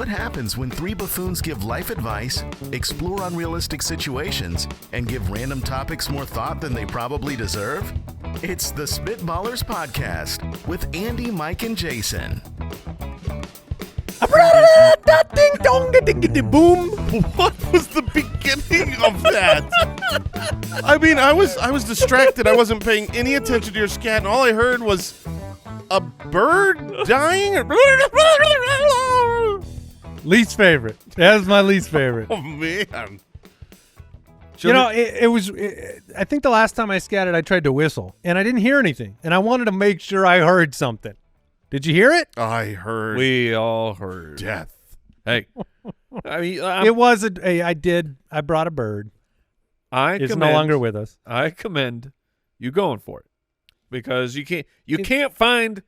What happens when three buffoons give life advice, explore unrealistic situations, and give random topics more thought than they probably deserve? It's the Spitballers Podcast with Andy, Mike, and Jason. Ding dong, ding boom. What was the beginning of that? I mean, I was distracted. I wasn't paying any attention to your scat, and all I heard was a bird dying. Least favorite. That was my least favorite. Oh man! You know, it was. I think the last time I scattered, I tried to whistle, and I didn't hear anything, and I wanted to make sure I heard something. Did you hear it? I heard. We all heard death. Hey, I mean, it was I brought a bird. It's no longer with us. I commend you going for it because you can't find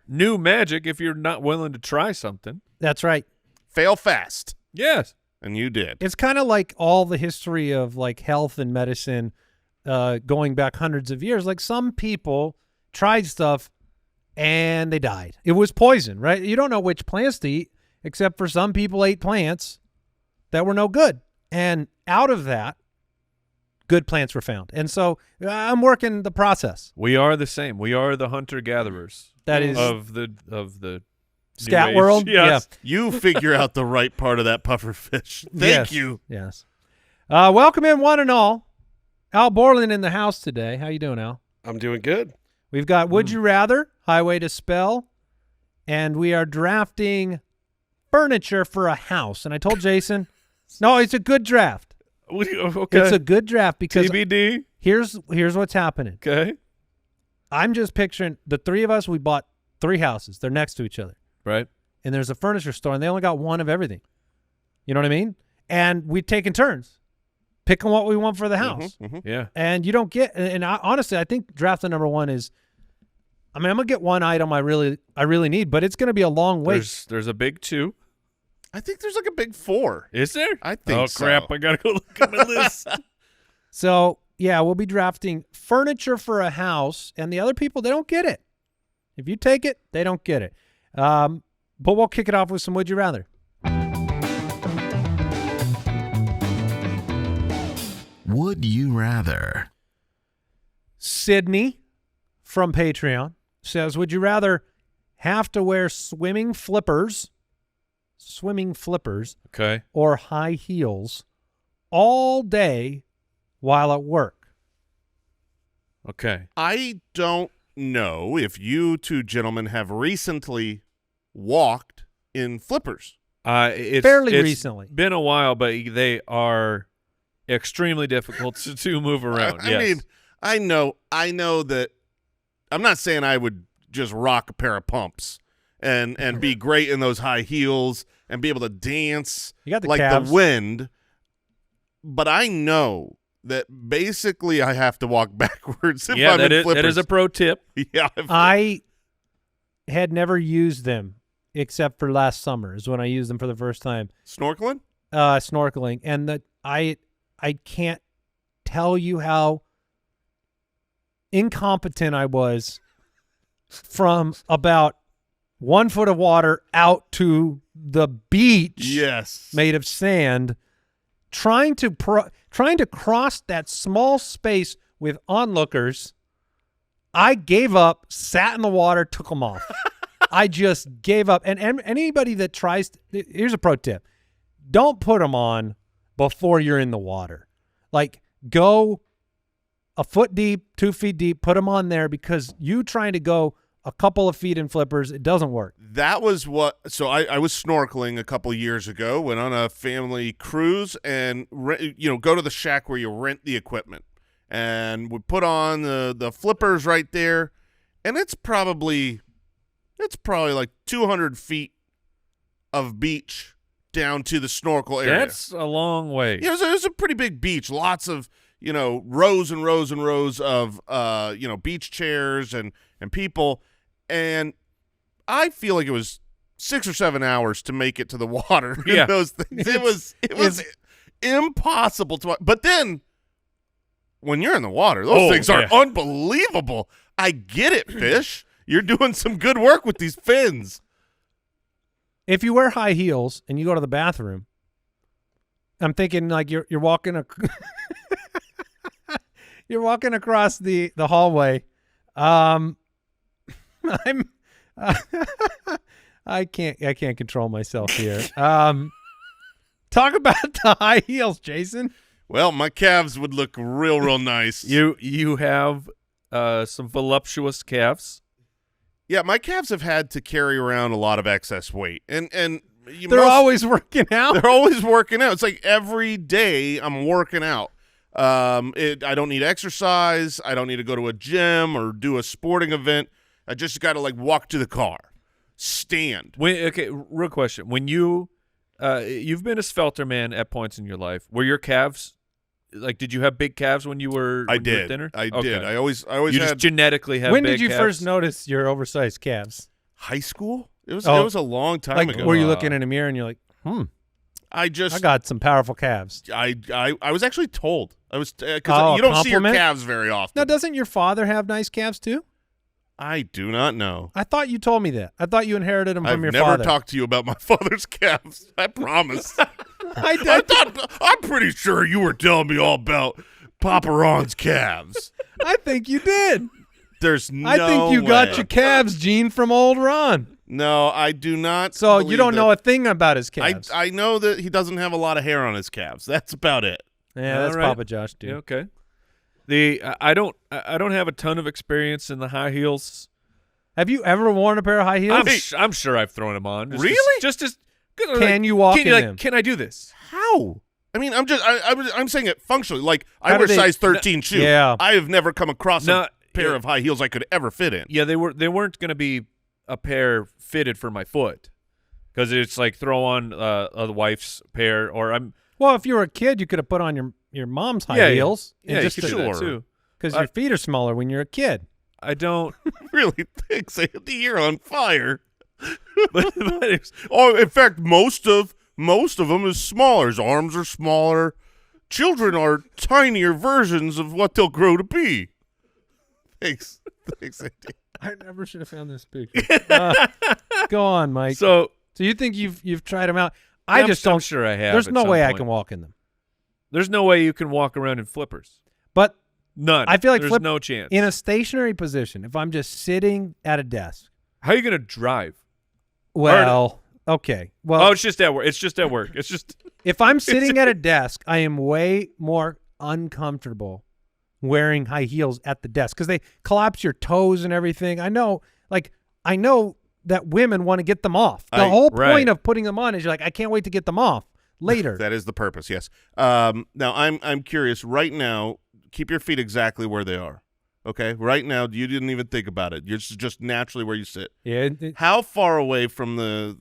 new magic if you're not willing to try something. That's right. Fail fast. Yes, and you did. It's kind of like all the history of like health and medicine, going back hundreds of years. Like some people tried stuff and they died. It was poison, right? You don't know which plants to eat. Except for some people ate plants that were no good. And out of that, good plants were found. And so I'm working the process. We are the same. We are the hunter-gatherers. That is of the scat world. Yes. Yeah. You figure out the right part of that puffer fish. Thank you. Yes. Welcome in one and all. Al Borland in the house today. How you doing, Al? I'm doing good. We've got Would You Rather, Highway to Spell, and we are drafting furniture for a house. And I told Jason, no, it's a good draft. Okay. It's a good draft because TBD. Here's what's happening. Okay. I'm just picturing the three of us. We bought 3 houses. They're next to each other. Right. And there's a furniture store, and they only got one of everything. You know what I mean? And we've taken turns picking what we want for the house. Yeah. And you don't get – and honestly, I think draft number 1 is – I mean, I'm going to get one item I really need, but it's going to be a long wait. There's a big 2. I think there's like a big 4. Is there? I think so. Oh, crap. I got to go look at my list. So, yeah, we'll be drafting furniture for a house, and the other people, they don't get it. If you take it, they don't get it. But we'll kick it off with some Would You Rather. Would you rather? Sydney from Patreon says, would you rather have to wear swimming flippers, Okay, or high heels all day while at work? Okay. I don't know if you two gentlemen have recently walked in flippers. It's Fairly recently. Been a while, but they are extremely difficult to move around. I mean, I know that I'm not saying I would just rock a pair of pumps and be great in those high heels and be able to dance You got the like calves. the wind, but I know that basically I have to walk backwards if I'm in flippers. That is a pro tip. Yeah, I had never used them except for last summer is when I used them for the first time. Snorkeling? Snorkeling. And I can't tell you how incompetent I was from about 1 foot of water out to the beach. Yes. Made of sand, trying to cross that small space with onlookers. I gave up, sat in the water, took them off. I just gave up. And anybody that tries – here's a pro tip. Don't put them on before you're in the water. Like, go a foot deep, 2 feet deep, put them on there because you trying to go a couple of feet in flippers, it doesn't work. That was what – so I was snorkeling a couple of years ago, went on a family cruise and, go to the shack where you rent the equipment. And we put on the flippers right there, and it's probably like 200 feet of beach down to the snorkel area. That's a long way. Yeah, it was a pretty big beach. Lots of, rows and rows and rows of, beach chairs and people. And I feel like it was 6 or 7 hours to make it to the water. Yeah. In those things. It was impossible to. But then when you're in the water, those things are unbelievable. I get it, fish. You're doing some good work with these fins. If you wear high heels and you go to the bathroom, I'm thinking like you're walking you're walking across the hallway. I'm I can't control myself here. Talk about the high heels, Jason. Well, my calves would look real nice. You have some voluptuous calves. Yeah, my calves have had to carry around a lot of excess weight, and They're always working out. They're always working out. It's like every day I'm working out. I don't need exercise. I don't need to go to a gym or do a sporting event. I just got to like walk to the car, stand. Real question. When you've been a svelter man at points in your life, were your calves like? Did you have big calves when you were? I did. Thinner? I Okay. did. I always You had just genetically have. When big did you calves? first notice your oversized calves? high school. It was a long time Like, ago. were you looking in a mirror and you're like, I got some powerful calves. I was actually told. I was because Oh, you don't see your compliment? calves very often. Now, doesn't your father have nice calves too? I do not know. I thought you told me that. I thought you inherited them I've from your never father. talked to you about my father's calves. I promise. I I'm pretty sure you were telling me all about Papa Ron's calves. think you did. There's no I think you got way. your calves gene from old Ron. No, I do not. So you believe don't know a that. thing about his calves. I know that he doesn't have a lot of hair on his calves. That's about it. Yeah, that's All right. Papa Josh, dude. Yeah, okay. I don't have a ton of experience in the high heels. Have you ever worn a pair of high heels? I'm sure I've thrown them on. Really? Just Can you walk in like, them? Can I do this? How? I mean, I'm saying it functionally. Like I How wear do they- size 13 shoes. Yeah. I have never come across No, a pair yeah. of high heels I could ever fit in. Yeah, they weren't going to be a pair fitted for my foot because it's like throw on a wife's pair or I'm. Well, if you were a kid, you could have put on your mom's high Yeah, heels. Yeah, and you just could do that sure. too. because your feet are smaller when you're a kid. I don't. Really thinks you're on fire. Oh, in fact, most of them is smaller. His arms are smaller. Children are tinier versions of what they'll grow to be. Thanks, Andy. I never should have found this picture. Go on, Mike. So you think you've tried them out? I just I'm don't. sure I have. There's at no some way I point. can walk in them. There's no way you can walk around in flippers. But None. I feel like there's no chance. in a stationary position, if I'm just sitting at a desk. How are you going to drive? Well, okay. Well, Oh, it's just at work. It's just at work. It's just. if I'm sitting at a desk, I am way more uncomfortable wearing high heels at the desk because they collapse your toes and everything. I know that women want to get them off. The whole Right. point of putting them on is you're like, I can't wait to get them off later. That is the purpose. Yes. Now I'm curious. Right now, keep your feet exactly where they are. Okay. Right now, you didn't even think about it. You're just naturally where you sit. Yeah. How far away from the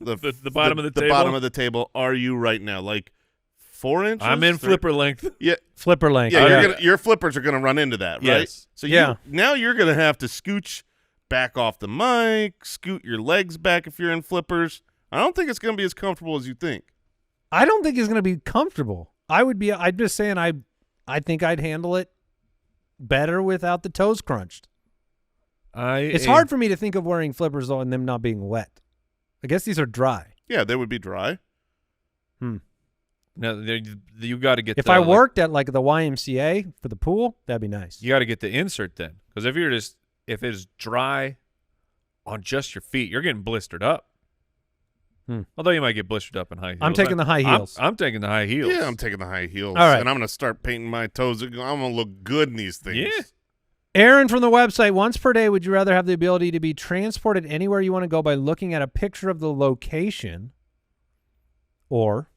bottom of the table? bottom of the table are you right now? Like 4 inches? I'm in 3? flipper length. Yeah. Flipper length. Yeah, your flippers are going to run into that, right? Yes. So Yeah. now you're going to have to scooch back off the mic, scoot your legs back if you're in flippers. I don't think it's going to be as comfortable as you think. I don't think it's going to be comfortable. I'm just saying I think I'd handle it better without the toes crunched. It's hard for me to think of wearing flippers though and them not being wet. I guess these are dry. Yeah, they would be dry. No, you got to get. If I worked at like the YMCA for the pool, that'd be nice. you got to get the insert then, because if it's dry on just your feet, you're getting blistered up. Although you might get blistered up in high heels. I'm taking the high heels. I'm taking the high heels. Yeah, I'm taking the high heels. All right. And I'm going to start painting my toes. I'm going to look good in these things. Yeah. Aaron from the website, once per day, would you rather have the ability to be transported anywhere you want to go by looking at a picture of the location, or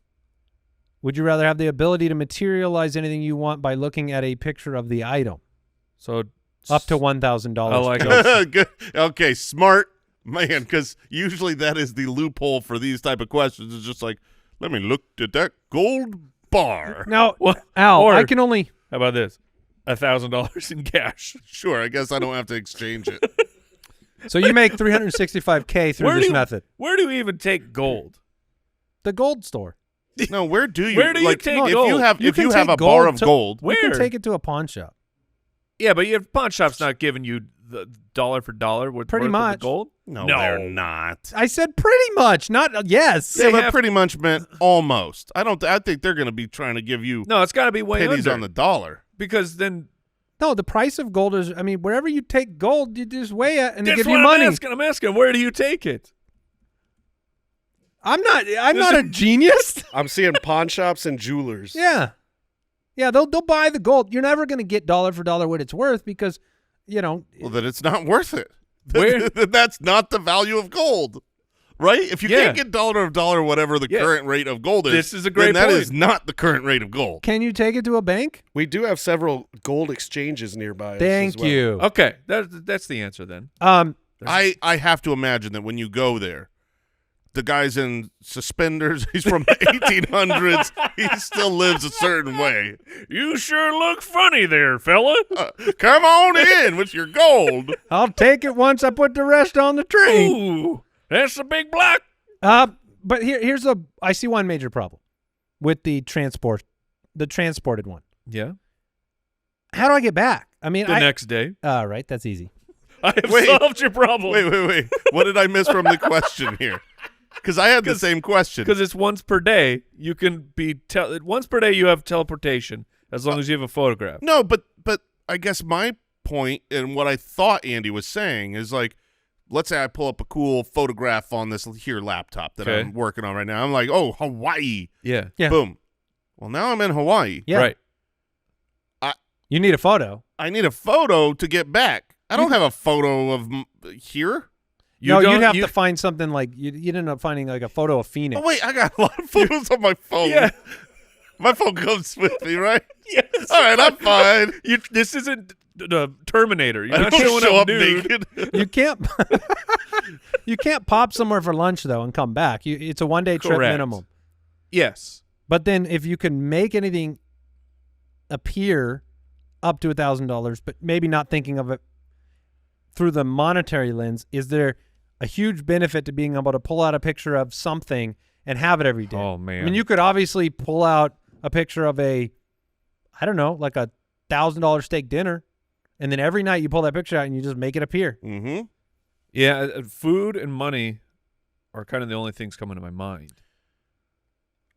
would you rather have the ability to materialize anything you want by looking at a picture of the item? So Up to $1,000. I like it. Good. Okay, smart man, because usually that is the loophole for these type of questions. It's just like, let me look at that gold bar. Now, What? Al, Or- I can only How about this? $1,000 in cash. Sure, I guess I don't have to exchange it. so you make $365K through this method. Where do you even take gold? The gold store. No, where do you? Where do you like, take if gold? you have You if can you have take a bar gold of to- gold? You can Where? take it to a pawn shop. Yeah, but your pawn shop's not giving you the dollar for dollar with Pretty worth of the much. gold. No, No. they're not. I said pretty much, not yes. Yeah, but pretty much meant almost. I think they're going to be trying to give you No, it's got to be way pennies under. on the dollar. Because then No, the price of gold is, I mean, wherever you take gold, you just weigh it and they that's give you what money. I'm asking, where do you take it? I'm not a genius. I'm seeing pawn shops and jewelers. Yeah. Yeah, they'll buy the gold. You're never going to get dollar for dollar what it's worth because, Well, then it's not worth it. Where- That's not the value of gold, right? If you Yeah. can't get dollar of dollar, whatever the Yeah. current rate of gold is, This is a great then that point. is not the current rate of gold. can you take it to a bank? We do have several gold exchanges nearby. us Thank as well. you. Okay, that's the answer then. I have to imagine that when you go there, the guy's in suspenders. He's from the 1800s. He still lives a certain way. You sure look funny there, fella. Come on in with your gold. I'll take it once I put the rest on the train. Ooh, that's a big block. But here's I see one major problem with the transported one. Yeah. How do I get back? I mean, The next day. all right, that's easy. I have Wait. solved your problem. Wait. What did I miss from the question here? Because I had the same question. Because it's once per day. You can be once per day. You have teleportation as long as you have a photograph. No, but I guess my point and what I thought Andy was saying is like, let's say I pull up a cool photograph on this here laptop that Okay. I'm working on right now. I'm like, oh, Hawaii. Yeah. Yeah. Boom. Well, now I'm in Hawaii. Yeah. Right. You need a photo. I need a photo to get back. I don't have a photo of here. No, don't- you'd have to find something like you'd end up finding like a photo of Phoenix. Oh, wait, I got a lot of photos on my phone. Yeah. My phone comes with me, right? Yes. All right, I'm fine. This isn't the Terminator. You're I not don't showing show up up nude. naked. You can't you can't pop somewhere for lunch though and come back. It's a 1-day trip Correct. minimum. Yes. But then if you can make anything appear up to $1,000, but maybe not thinking of it through the monetary lens, is there a huge benefit to being able to pull out a picture of something and have it every day? Oh, man. I mean, you could obviously pull out a picture of I don't know, like a $1,000 steak dinner, and then every night you pull that picture out and you just make it appear. Mm-hmm. Yeah. Food and money are kind of the only things coming to my mind.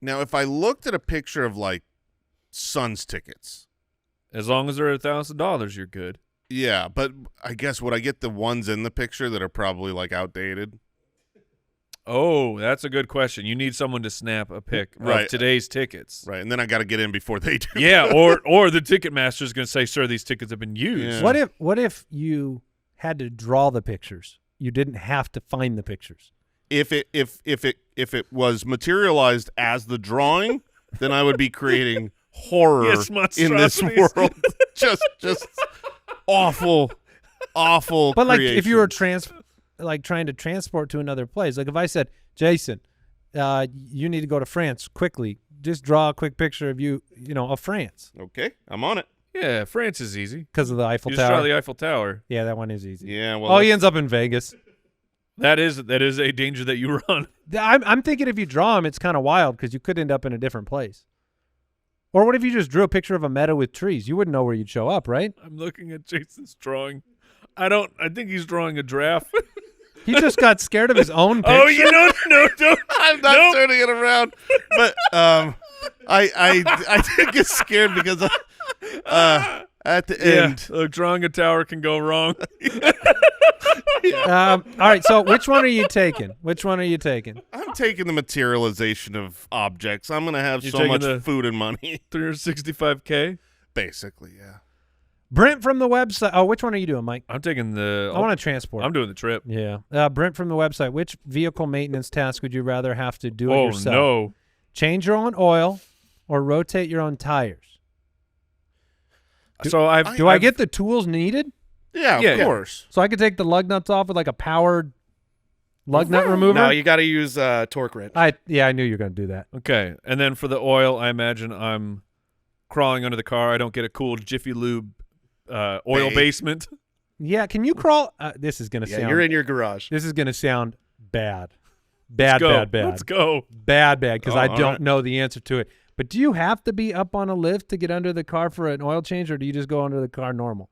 Now, if I looked at a picture of like Suns tickets, As long as they're $1,000, you're good. yeah, but I guess would I get the ones in the picture that are probably like outdated? Oh, that's a good question. You need someone to snap a pic Right. of today's tickets. Right, and then I got to get in before they do. Yeah, or the ticket master's going to say, "Sir, these tickets have been used." Yeah. What if you had to draw the pictures? You didn't have to find the pictures. If it was materialized as the drawing, then I would be creating horror Yes, in this monstrosities. world. just awful. But like if you were creations. trying to transport to another place, like if I said, Jason, you need to go to France quickly, just draw a quick picture of of France Okay, I'm on it. Yeah, France is easy. because of the Eiffel You just draw Tower. the Eiffel Tower. Yeah, that one is easy. Yeah, well, Oh, he that's- ends up in Vegas. That is a danger that you run. I'm thinking if you draw him, it's kind of wild because you could end up in a different place. Or what if you just drew a picture of a meadow with trees? You wouldn't know where you'd show up, right? I'm looking at Jason's drawing. I think he's drawing a giraffe. He just got scared of his own picture. Oh, no, don't. I'm not Nope. turning it around. But I did get scared because at the end. Look, drawing a tower can go wrong. All right, so which one are you taking? I'm taking the materialization of objects. I'm going to have You're so taking much the- food and money. 365K. Basically, yeah. Brent from the website. Oh, which one are you doing, Mike? I'm taking the. I want to transport. I'm doing the trip. Yeah. Brent from the website. Which vehicle maintenance task would you rather have to do it Oh yourself? no. Change your own oil or rotate your own tires? So I've Do I get the tools needed? Yeah, Yeah, of yeah. course. So I could take the lug nuts off with like a powered lug nut remover? No, you got to use torque wrench. I knew you were going to do that. Okay, and then for the oil, I imagine I'm crawling under the car. I don't get a cool Jiffy Lube oil Babe. basement. Yeah, can you crawl? This is going to Yeah, sound you're in your garage. This is going to sound bad. Let's go. Bad. Let's go. Bad because Oh, I all don't right. know the answer to it. But do you have to be up on a lift to get under the car for an oil change, or do you just go under the car normal?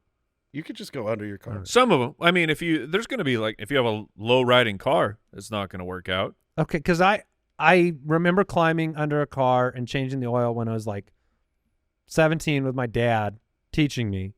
You could just go under your car. Some of them. I mean, if you have a low riding car, it's not going to work out. Okay, because I remember climbing under a car and changing the oil when I was like 17 with my dad teaching me,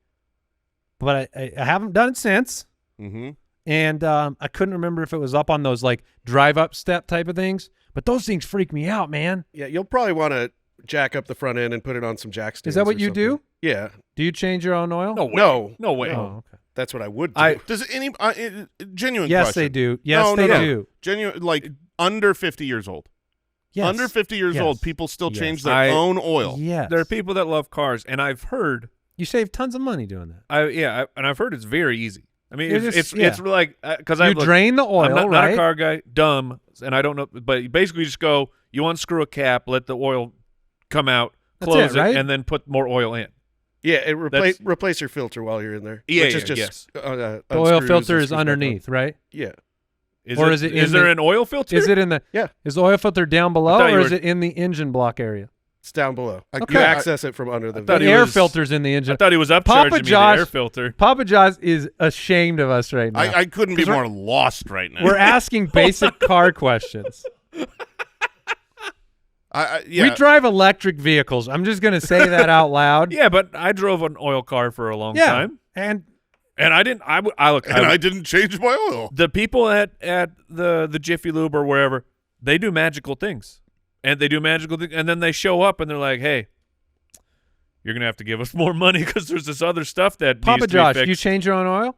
but I haven't done it since. Mm-hmm. And I couldn't remember if it was up on those like drive up step type of things, but those things freak me out, man. Yeah, you'll probably want to jack up the front end and put it on some jack stands. Is that what or you something. do? Yeah. Do you change your own oil? No way. No. way. Oh, okay. That's what I would do. Does any genuine Yes, question? they do. Yes, No, they no. do. Genuine, like under 50 years old. Yes. Under 50 years Yes. old, people still Yes. change their own oil. Yes. There are people that love cars, and I've heard. You save tons of money doing that. And I've heard it's very easy. I mean, It it's is, like because You drain the oil, I'm not right? a car guy, dumb, and I don't know. But you basically just go. You unscrew a cap, let the oil come out, That's close it, right? and then put more oil in. Yeah, That's- replace your filter while you're in there. Yeah, which is yeah, just, yes. The oil unscrews filter and is screws back underneath, right? on. Yeah. Is it Is in there the- an oil filter? Is it in the? Yeah. Is the oil filter down below, thought you or were- is it in the engine block area? It's down below. Okay. You access it from under the thought The he air was- filter's in the engine. I thought he was upcharging Papa me Josh- the air filter. Papa Josh is ashamed of us right now. I couldn't be 'Cause more lost right now. We're asking basic car questions. Yeah. We drive electric vehicles. I'm just going to say that out loud. Yeah, but I drove an oil car for a long time, And and I didn't. I look. and I didn't change my oil. the people at the Jiffy Lube or wherever, they do magical things, and then they show up and they're like, "Hey, you're gonna have to give us more money because there's this other stuff that Papa needs to Josh, be fixed." you change your own oil?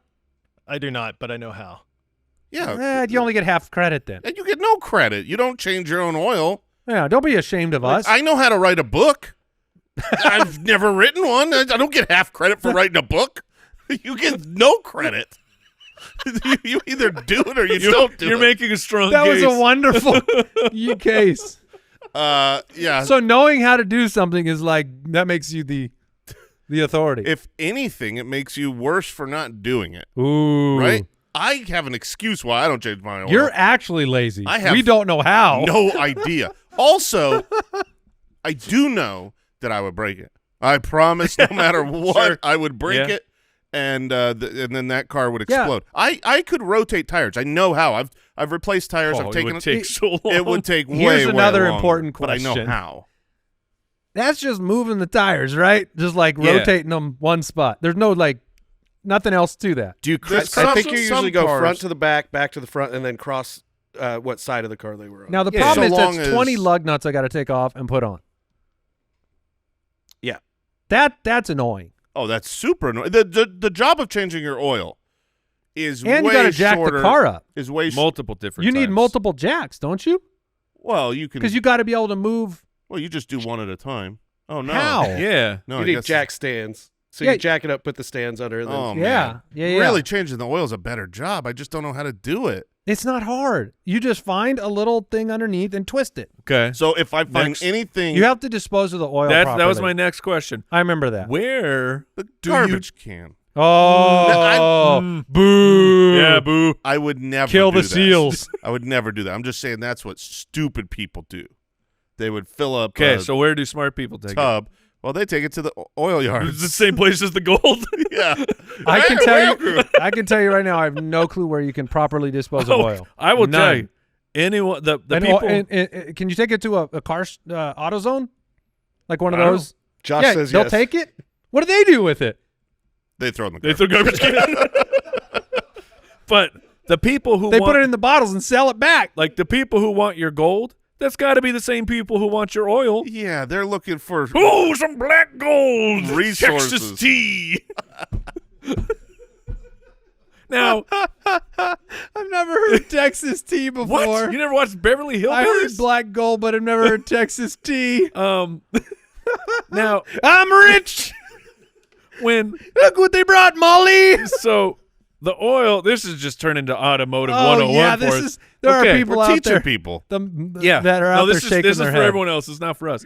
I do not, but I know how. Yeah. You only get half credit then. And you get no credit. You don't change your own oil. Yeah, don't be ashamed of us. I know how to write a book. I've never written one. I don't get half credit for writing a book. You get no credit. You either do it or you don't do You're it. making a strong That was case. a wonderful case. Yeah. So knowing how to do something is like, that makes you the authority. If anything, it makes you worse for not doing it. Ooh. Right? I have an excuse why I don't change my oil. You're actually lazy. I have we don't know how. no idea. Also, I do know that I would break it. I promise, no matter what, Sure. I would break Yeah. it, and then that car would Yeah. explode. I could rotate tires. I know how. I've replaced tires. Oh, I've taken it would take so long. It would take way, Here's way another longer, important but I know question. how. That's just moving the tires, right? Just like Yeah. rotating them one spot. There's no like nothing else to that. Do you I some- think you some usually go cars- front to the back to the front, and then cross what side of the car they were on. Now the Yeah. problem So is long that's 20 as- lug nuts I got to take off and put on. Yeah. That's annoying. Oh, that's super annoying. The job of changing your oil is And way you got to jack shorter, the car up. Is way multiple different. You need times. multiple jacks, don't you? well. You can Because you got to be able to move. well. You just do one at a time. Oh no. How? Yeah. No. you I need guess- jack stands. So Yeah. you jack it up, put the stands under, and then Oh Yeah. man. Yeah. Really changing the oil is a better job. I just don't know how to do it. It's not hard. You just find a little thing underneath and twist it. Okay. So if I find Next. anything, You have to dispose of the oil That properly. was my next question. I remember that. Where the do garbage can. Oh, boo. Yeah, boo. I would never Kill do the that. seals. I would never do that. I'm just saying that's what stupid people do. They would fill up Okay, a so where do smart people take tub. Well, they take it to the oil it? yard. It's the same place as the gold. Yeah. I can Hey, tell welcome. you. I can tell you right now. I have no clue where you can properly dispose of oil. I will None. tell you. Anyone, the And, people. and can you take it to a car AutoZone, like one of I don't those? Josh Yeah, says they'll yes. take it. What do they do with it? They throw it in the They garbage. throw garbage can. But the people who They want, put it in the bottles and sell it back. like the people who want your gold, that's got to be the same people who want your oil. Yeah, they're looking for Ooh, some black gold. Resources. Texas tea. Now, I've never heard Texas tea before. what? You never watched Beverly I heard Hillbillies? black gold, but I've never heard Texas tea. Now, I'm rich. when Look what they brought, Molly. so the oil, this is just turned into automotive Oh 101 yeah, for this us. is. There Okay, are people we're out teaching there. people. Yeah, that are no, out there this is shaking this their is for head. everyone else. It's not for us.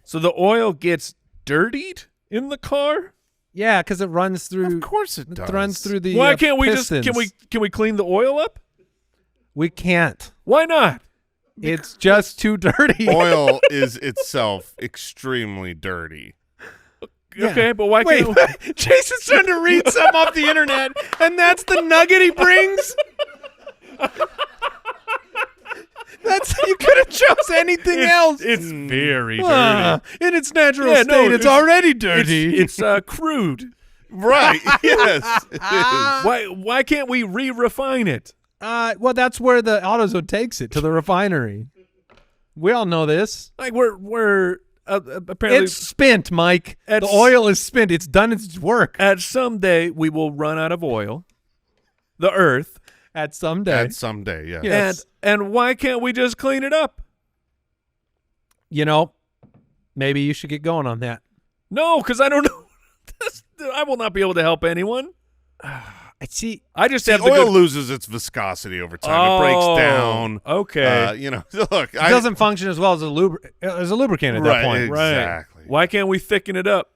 So the oil gets dirtied in the car. Yeah, because it runs through. Of course it does. runs through the. Why can't we just pistons. can we clean the oil up? We can't. Why not? It's just too dirty. Oil is itself extremely dirty. Okay, but why Wait, can't Jason's trying to read something off the internet, and that's the nugget he brings? You could have chose anything else. It's very dirty. In its natural Yeah, state, no, it's already dirty. It's crude. Right. Yes. It is. Why can't we re-refine it? Well, that's where the AutoZone takes it, to the refinery. We all know this. Like we're apparently It's spent, Mike. The It's- oil is spent. It's done its work. at some day we will run out of oil. The Earth. At some day. And someday, yeah. Yes. And why can't we just clean it up? You know, maybe you should get going on that. No, because I don't know. I will not be able to help anyone. I see. I just See, have the oil good. loses its viscosity over time. It breaks down. Okay. Look, It doesn't function as well as a lubricant at that point. Exactly. Right. Why can't we thicken it up?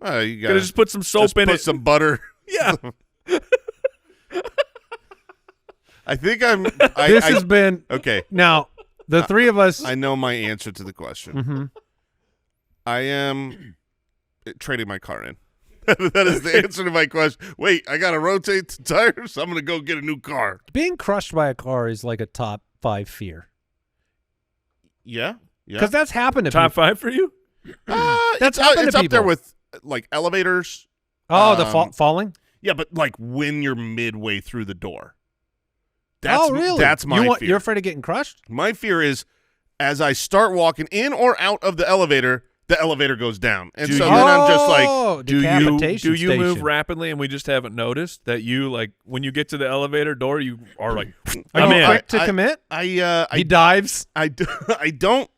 You Could gotta have just put some soap just in put it. some butter. Yeah. I think I'm. This has been okay. now. The three of us. I know my answer to the question. Mhm. I am trading my car in. That is the answer to my question. Wait, I got to rotate the tires. I'm going to go get a new car. Being crushed by a car is like a top 5 fear, Yeah. because that's happened to Top people. 5 for you? That's it's happened it's to up there people. with like elevators. Oh, the falling. Yeah, but like when you're midway through the door. That's, Oh, really? That's my fear. You're afraid of getting crushed? My fear is as I start walking in or out of the elevator goes down. And Do so you- then I'm just like, Oh, Do decapitation you move station. rapidly and we just haven't noticed that you like when you get to the elevator door you are like Are I'm you in. quick to commit? he He dives. I don't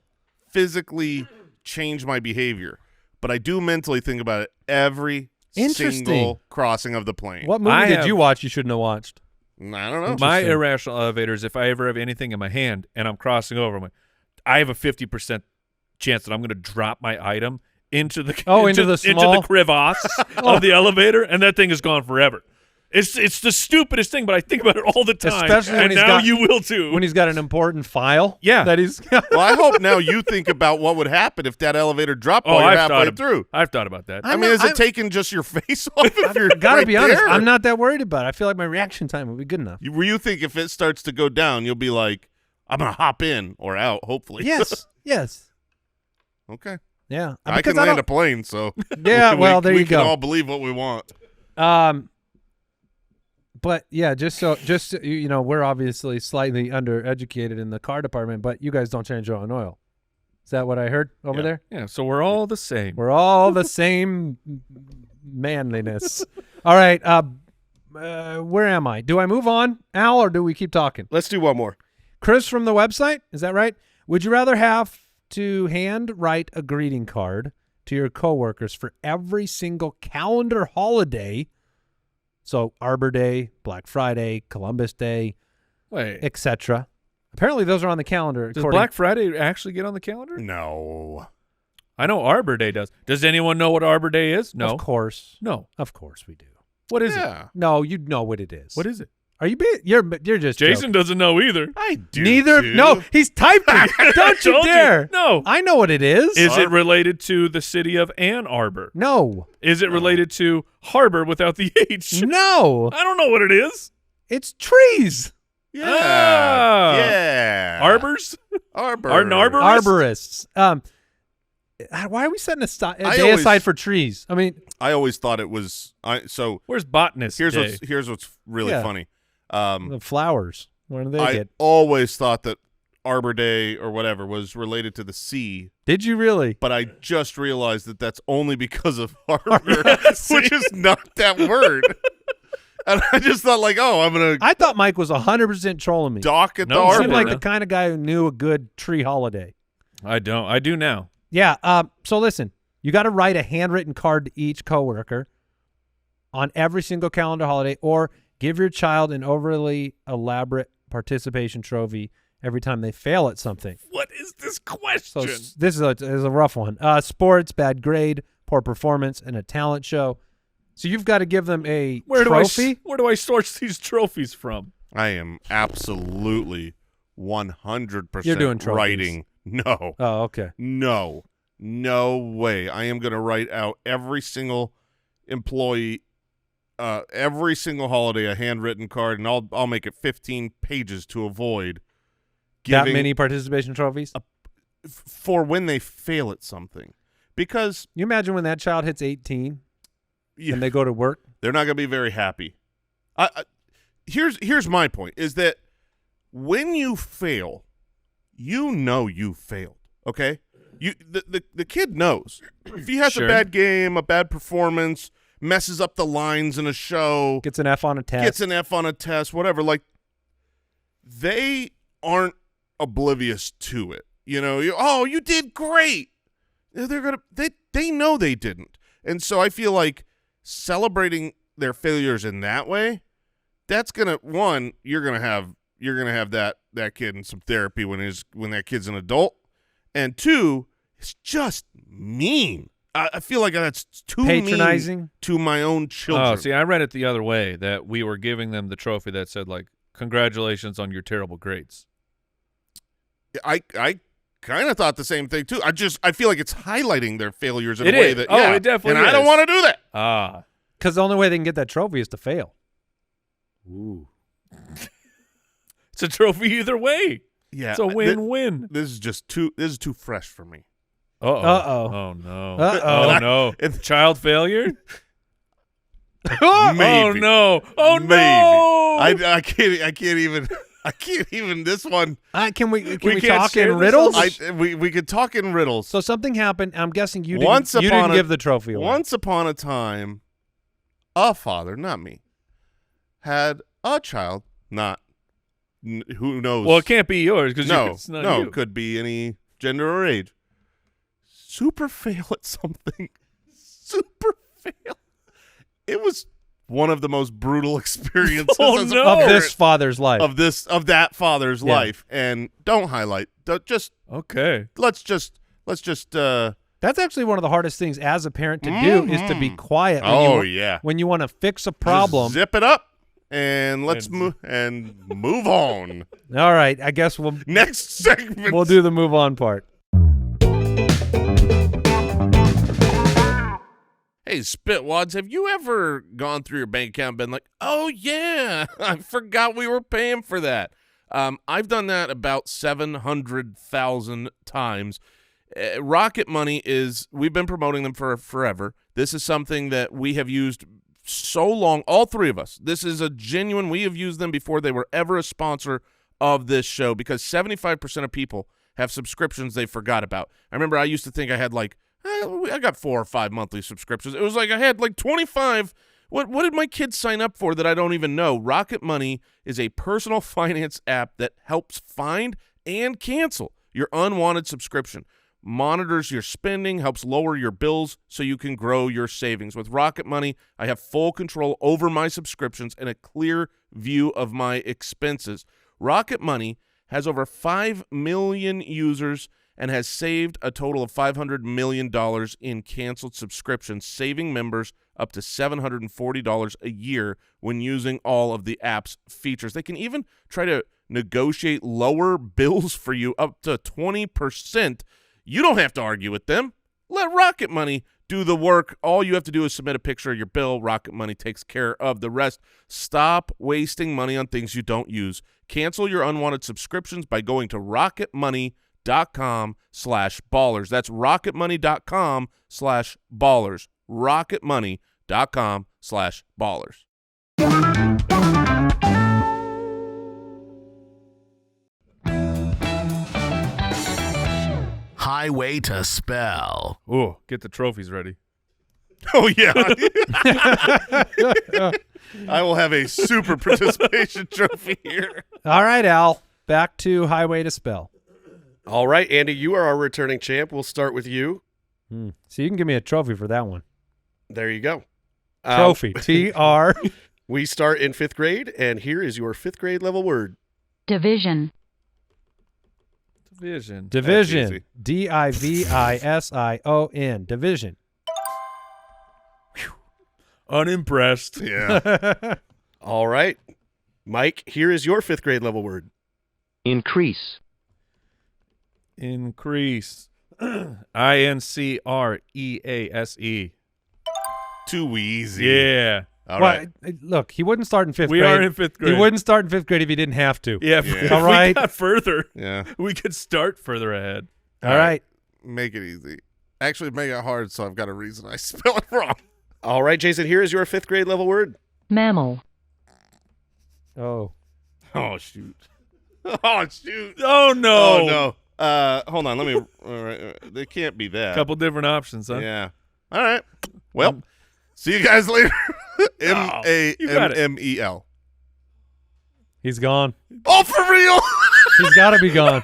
physically change my behavior, but I do mentally think about it every Interesting. single crossing of the plane. What movie I did have- you watch you shouldn't have watched? I don't know. My irrational elevators, if I ever have anything in my hand and I'm crossing over, I'm like, I have a 50% chance that I'm going to drop my item into the into the small- crevasse of the elevator, and that thing is gone forever. It's the stupidest thing, but I think about it all the time. Especially when and he's now got- you will too. When he's got an important file. Yeah. That he's. Well, I hope now you think about what would happen if that elevator dropped while you're I've halfway thought through. I've thought about that. I mean, is it taking just your face off if you're Gotta right be honest. there? I'm not that worried about it. I feel like my reaction time will be good enough. You think if it starts to go down, you'll be like, I'm going to hop in or out, hopefully. Yes. Yes. Okay. Yeah. I Because can land don't- a plane, so Yeah. Well, there we you can go. all believe what we want. But yeah, just so you know, we're obviously slightly undereducated in the car department, but you guys don't change your own oil. Is that what I heard over there? Yeah, so we're all the same. We're all the same manliness. All right. Where am I? Do I move on, Al, or do we keep talking? Let's do one more. Chris from the website, is that right? Would you rather have to hand write a greeting card to your coworkers for every single calendar holiday? So Arbor Day, Black Friday, Columbus Day, Wait, etc. Apparently those are on the calendar. does Black Friday actually get on the calendar? No. I know Arbor Day does. Does anyone know what Arbor Day is? No. Of course. No. Of course we do. What is it? Yeah. No, you know what it is. What is it? Are you being, you're just Jason joking. doesn't know either. I do. Neither. too. No, he's typing. Don't you Told you. dare. No. I know what it is. Is it related to the city of Ann Arbor? No. Is it related to harbor without the H? No. I don't know what it is. It's trees. Yeah. Ah. Yeah. Arbors? Arbor. Are an arborist? Arborists. Why are we setting a I day always- aside for trees? I mean, I always thought it was. So Where's botanist day? here's what's really Yeah. funny. the flowers. Where do they I get? always thought that Arbor Day or whatever was related to the sea, Did you really? but I just realized that that's only because of harbor, which is not that word. And I just thought, like, oh, I'm gonna I thought Mike was 100% trolling me. dock at No, the he He harbor. seemed like no. the kind of guy who knew a good tree holiday. I don't. I do now. Yeah. So listen, you got to write a handwritten card to each coworker on every single calendar holiday, or give your child an overly elaborate participation trophy every time they fail at something. What is this So question? this is a rough one. Sports, bad grade, poor performance, and a talent show. So you've got to give them a trophy. Where do I source these trophies from? I am absolutely 100% You're doing trophies. writing. No, Oh, okay. no. no way. I am going to write out every single employee, every single holiday, a handwritten card, and I'll make it 15 pages to avoid That giving many participation trophies? for when they fail at something. Because You imagine when that child hits 18 yeah, and they go to work? they're not going to be very happy. Here's my point, is that when you fail, you know you failed, okay? The kid knows. If he has Sure. a bad game, a bad performance, messes up the lines in a show, Gets an F on a test. gets an F on a test, whatever, like, they aren't oblivious to it. You know, you did great. They know they didn't. And so I feel like celebrating their failures in that way, that's gonna, one, you're gonna have that kid in some therapy when that kid's an adult, and two, it's just mean. I feel like that's too Patronizing? mean to my own children. Oh, see, I read it the other way, that we were giving them the trophy that said, like, congratulations on your terrible grades. I kind of thought the same thing too. I feel like it's highlighting their failures in It a way is. that Oh, it definitely and I don't is. want to do that. Ah. Because the only way they can get that trophy is to fail. Ooh. It's a trophy either way. Yeah, It's a win-win. This is too fresh for me. Uh-oh. Uh-oh. Oh, no. Uh-oh. Oh, no. and- Child failure? Maybe. Oh, no. Oh, Maybe. no. I can't even this one. Can we can't talk share in this riddles? We could talk in riddles. So something happened. I'm guessing you Once didn't upon a- give the trophy away. Once upon a time, a father, not me, had a child. Who knows? Well, it can't be yours because no, it's not no, you. could be any gender or age. Super fail at something. Super fail. It was one of the most brutal experiences Oh, as a no. Of parent this father's life. of that father's Yeah. life. And don't highlight. Just Okay. let's just That's actually one of the hardest things as a parent to do is to be quiet when oh you, yeah. when you want to fix a problem. Just zip it up and let's move on. All right, I guess we'll Next segment. do the move on part. Hey, Spitwads, have you ever gone through your bank account and been like, oh, yeah, I forgot we were paying for that? I've done that about 700,000 times. Rocket Money we've been promoting them for forever. This is something that we have used so long, all three of us. This is we have used them before they were ever a sponsor of this show because 75% of people have subscriptions they forgot about. I remember I used to think I had I got 4 or 5 monthly subscriptions. It was like I had 25. What did my kids sign up for that I don't even know? Rocket Money is a personal finance app that helps find and cancel your unwanted subscription, monitors your spending, helps lower your bills so you can grow your savings. With Rocket Money, I have full control over my subscriptions and a clear view of my expenses. Rocket Money has over 5 million users and has saved a total of $500 million in canceled subscriptions, saving members up to $740 a year when using all of the app's features. They can even try to negotiate lower bills for you up to 20%. You don't have to argue with them. Let Rocket Money do the work. All you have to do is submit a picture of your bill. Rocket Money takes care of the rest. Stop wasting money on things you don't use. Cancel your unwanted subscriptions by going to rocketmoney.com/ballers. That's rocketmoney.com/ballers. rocketmoney.com/ballers. Highway to Spell. Ooh, get the trophies ready. Oh, yeah. I will have a super participation trophy here. All right, Al, back to Highway to Spell. All right, Andy, you are our returning champ. We'll start with you. So you can give me a trophy for that one. There you go. Trophy. TR. We start in 5th grade, and here is your 5th grade level word. Division. Division. Division. easy. Division. Division. Unimpressed. Yeah. All right. Mike, here is your 5th grade level word. Increase. Increase. INCREASE. Too easy. Yeah. All Well, right. look, he wouldn't start in fifth We grade. are in fifth grade. He wouldn't start in fifth grade if he didn't have to. Yeah. Yeah. If All right. we got further, Yeah. we could start further ahead. All right. Make it easy. Actually, make it hard, so I've got a reason I spell it wrong. All right, Jason, here is your 5th grade level word. Mammal. Oh. Oh, shoot. Oh, shoot. Oh, no. Oh, no. Hold on. Let me. All right. They can't be that. Couple different options, huh? Yeah. All right. Well, see you guys later. you got it. MAMMEL. He's gone. Oh, for real? He's got to be gone.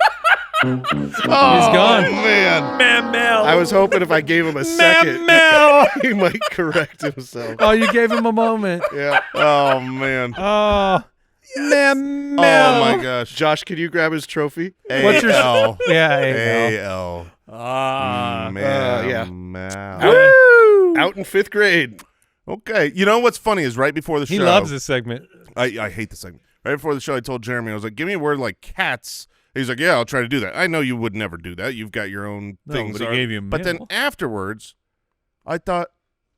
Oh, He's gone. man. Mammal. I was hoping if I gave him a second, Mammal. he might correct himself. Oh, you gave him a moment. Yeah. Oh, man. Oh. Mammal. Oh, my gosh. Josh, can you grab his trophy? What's your- A-L. Yeah. A-L. Ah. yeah. Mammal. Out in 5th grade. Okay. You know what's funny is right before the show. He loves this segment. I hate this segment. Right before the show, I told Jeremy, I was like, give me a word like cats. He's like, yeah, I'll try to do that. I know you would never do that. You've got your own No, things. but he gave you But then mammal. afterwards, I thought,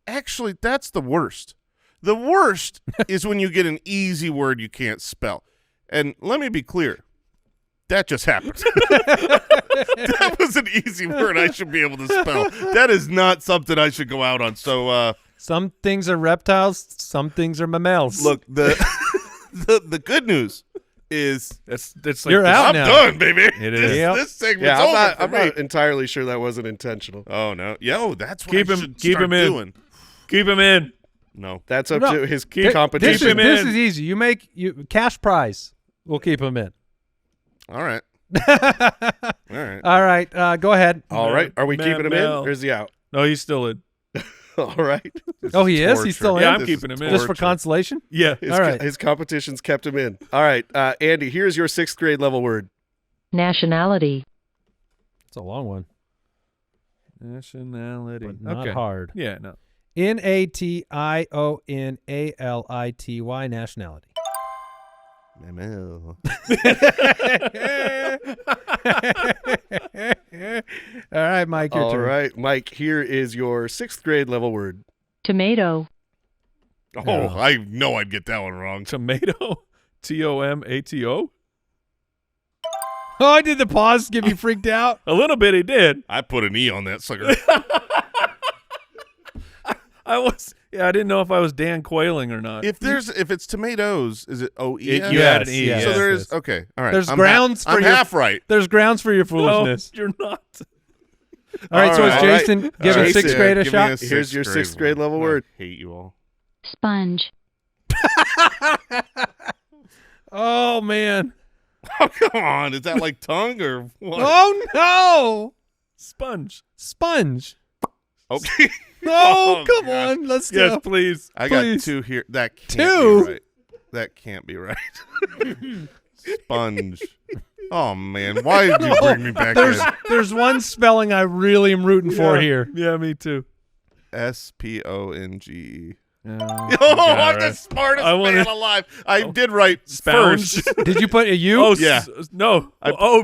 actually, that's the worst. The worst is when you get an easy word you can't spell. And let me be clear. That just happened. That was an easy word I should be able to spell. That is not something I should go out on. So, Some things are reptiles. Some things are mammals. look, the good news is That's like You're the- out I'm now. done, baby. It is. Yep. This segment's Yeah, over I'm for me. not entirely sure that wasn't intentional. Oh, no. Yo, that's what Keep I him- should keep start him in. doing. Keep him in. No. That's up No. to his Keep- competition. keep him in. This is easy. You cash prize. We'll keep him in. All right. All All right. right. Go ahead. All right. Are we keeping him in Mammal. or is he out? No, he's still in. All right. Oh, he is? He's still in? Yeah, I'm This keeping is him in. Just for torture. consolation? Yeah. His, All right. his competition's kept him in. All right. Andy, here's your 6th grade level word. Nationality. It's a long one. Nationality. But not okay. hard. Yeah, no. Nationality. Nationality. Mammal. All right, Mike, your All turn. right. Mike, here is your 6th grade level word. Tomato. Oh, I know I'd get that one wrong. Tomato. TOMATO. Oh, I did the pause. Get me freaked out. A little bit he did. I put an E on that sucker. I didn't know if I was Dan Quailing or not. If it's tomatoes, is it O-E-S? You had an E. Yes, So yes, there yes. is, okay, all right. There's I'm grounds for I'm your- half right. There's grounds for your No, foolishness. you're not. All right, so All is right. Jason All giving right. 6th grade a Give me shot? Here's your sixth grade level one. word. I hate you all. Sponge. Oh, man. Oh, come on. Is that like tongue or what? Oh, no. Sponge. Sponge. Okay. Oh, come gosh. on. Let's Yes, go. please. I got Please. 2 here. That can't Two? be right. That can't be right. Sponge. Oh, man. Why did you bring me back in? There's one spelling I really am rooting for here. Yeah, me too. S-P-O-N-G-E. Oh, Oh, I'm the smartest I wanna- man alive. I did write Spounge. first. Did you put a U? Oh, Yeah. No.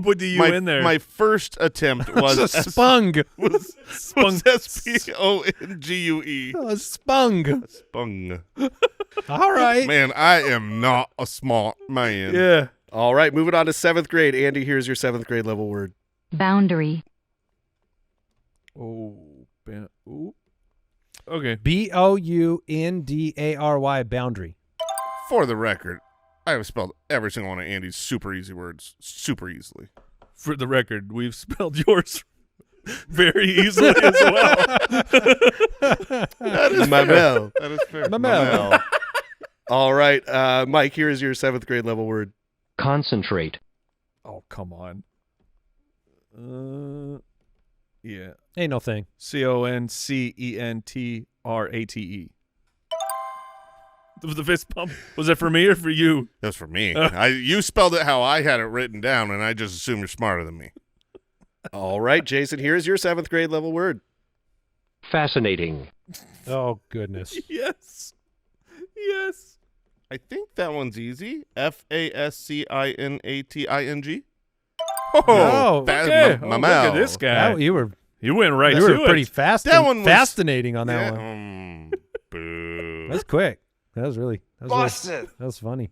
Put the U in there. My first attempt was Spung. was S-P-O-N-G-U-E. Spung. Spung. All right. Man, I am not a smart man. yeah. All right. Moving on to 7th grade. Andy, here's your 7th grade level word. Boundary. Oh, ooh. Okay. B-O-U-N-D-A-R-Y, boundary. For the record, I have spelled every single one of Andy's super easy words super easily. For the record, we've spelled yours very easily as well. That is Mammal. That is fair. Mammal. All right. Mike, here is your 7th grade level word. Concentrate. Oh, come on. Yeah. Ain't no thing. CONCENTRATE. The fist pump. Was that for me or for you? That's for me. You spelled it how I had it written down, and I just assume you're smarter than me. All right, Jason, here's your 7th grade level word. Fascinating. Oh, goodness. Yes. Yes. I think that one's easy. Fascinating. Oh, that's okay. my Oh, look mouth. at this guy. You were You went right You to were pretty it. fascinating on that Yeah, one. boo. That's quick. That was that was funny.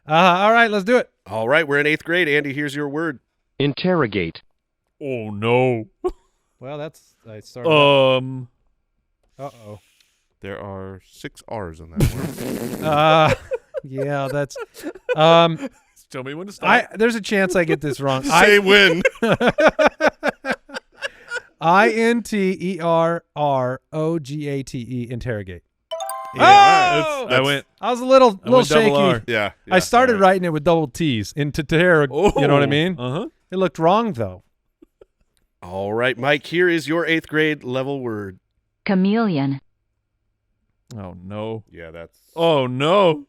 All right, let's do it. All right, we're in 8th grade. Andy, here's your word. Interrogate. Oh no. Well, I started. Uh-oh. There are 6 R's in that word. Yeah, that's Tell me when to stop. there's a chance I get this wrong. Say when. INTERROGATE, interrogate. Yeah, I went I was a little went shaky. double R. Yeah. I started all right. writing it with double T's into terror. You know what I mean? Uh-huh. It looked wrong though. All right, Mike, here is your 8th grade level word. Chameleon. Oh no. Yeah, that's. Oh no.